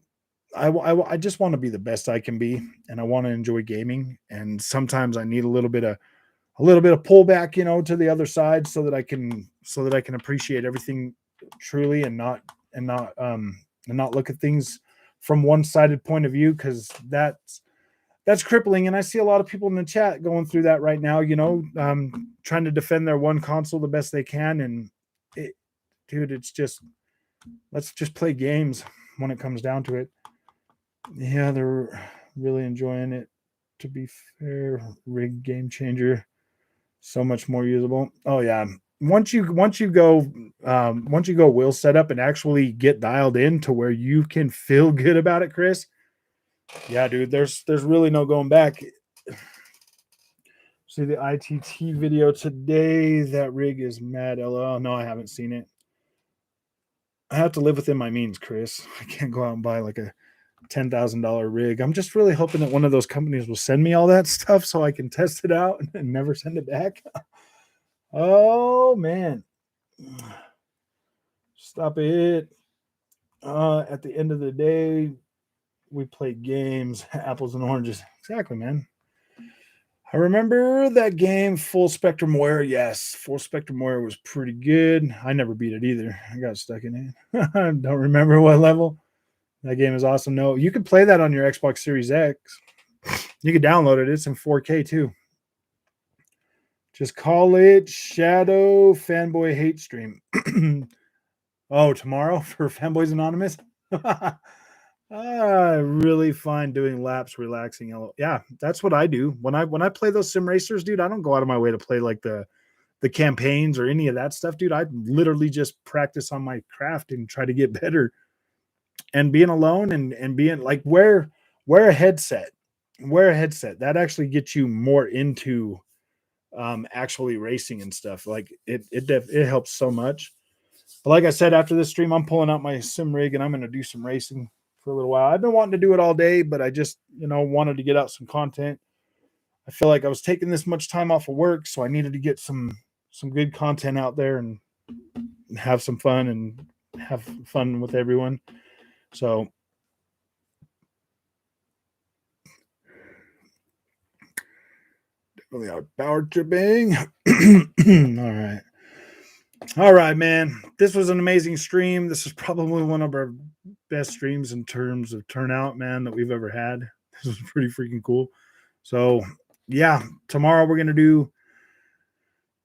I just want to be the best I can be, and I want to enjoy gaming. And sometimes I need a little bit of pullback, to the other side so that I can appreciate everything truly and not look at things from one-sided point of view, because that's crippling. And I see a lot of people in the chat going through that right now, trying to defend their one console the best they can. And dude, it's just, let's just play games. when it comes down to it. Yeah, they're really enjoying it. To be fair, rig game changer, so much more usable. Oh yeah, once you go wheel setup and actually get dialed in to where you can feel good about it, Chris. Yeah, dude, there's really no going back. See the ITT video today. That rig is mad. LOL. No, I haven't seen it. I have to live within my means, Chris. I can't go out and buy like a $10,000 rig. I'm just really hoping that one of those companies will send me all that stuff so I can test it out and never send it back. Oh man. Stop it. At the end of the day, we play games, apples and oranges. Exactly, man. I remember that game, Full Spectrum Wear. Yes, Full Spectrum Wear was pretty good. I never beat it either. I got stuck in it. I don't remember what level. That game is awesome. No, you can play that on your Xbox Series X. You can download it. It's in 4K too. Just call it Shadow Fanboy Hate Stream. Oh, tomorrow for Fanboys Anonymous? I really find doing laps relaxing. Yeah, that's what I do. When I play those sim racers, dude, I don't go out of my way to play like the campaigns or any of that stuff, dude. I literally just practice on my craft and try to get better. And being alone and being like wear a headset. Wear a headset. That actually gets you more into actually racing and stuff. Like it helps so much. But like I said, after this stream, I'm pulling out my sim rig and I'm going to do some racing for a little while. I've been wanting to do it all day, but I just, wanted to get out some content. I feel like I was taking this much time off of work, so I needed to get some good content out there and have some fun and have fun with everyone. So definitely out power tripping. All right, man. This was an amazing stream. This is probably one of our best streams in terms of turnout, man, that we've ever had. This was pretty freaking cool. So, yeah, tomorrow we're going to do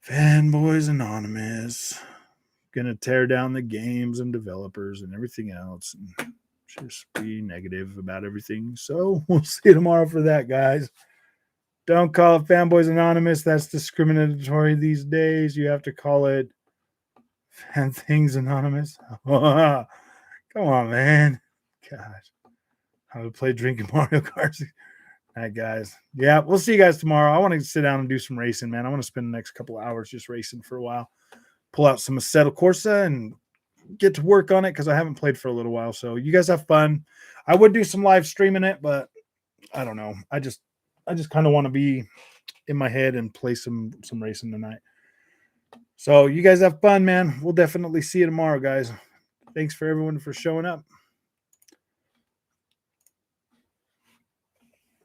Fanboys Anonymous. Going to tear down the games and developers and everything else and just be negative about everything. So, we'll see you tomorrow for that, guys. Don't call it Fanboys Anonymous. That's discriminatory these days. You have to call it Fan Things Anonymous. Come on, man. Gosh. I would play drinking Mario Kart. All right, guys. Yeah, we'll see you guys tomorrow. I want to sit down and do some racing, man. I want to spend the next couple of hours just racing for a while. Pull out some Assetto Corsa and get to work on it because I haven't played for a little while. So you guys have fun. I would do some live streaming it, but I don't know. I just kind of want to be in my head and play some racing tonight. So you guys have fun, man. We'll definitely see you tomorrow, guys. Thanks for everyone for showing up.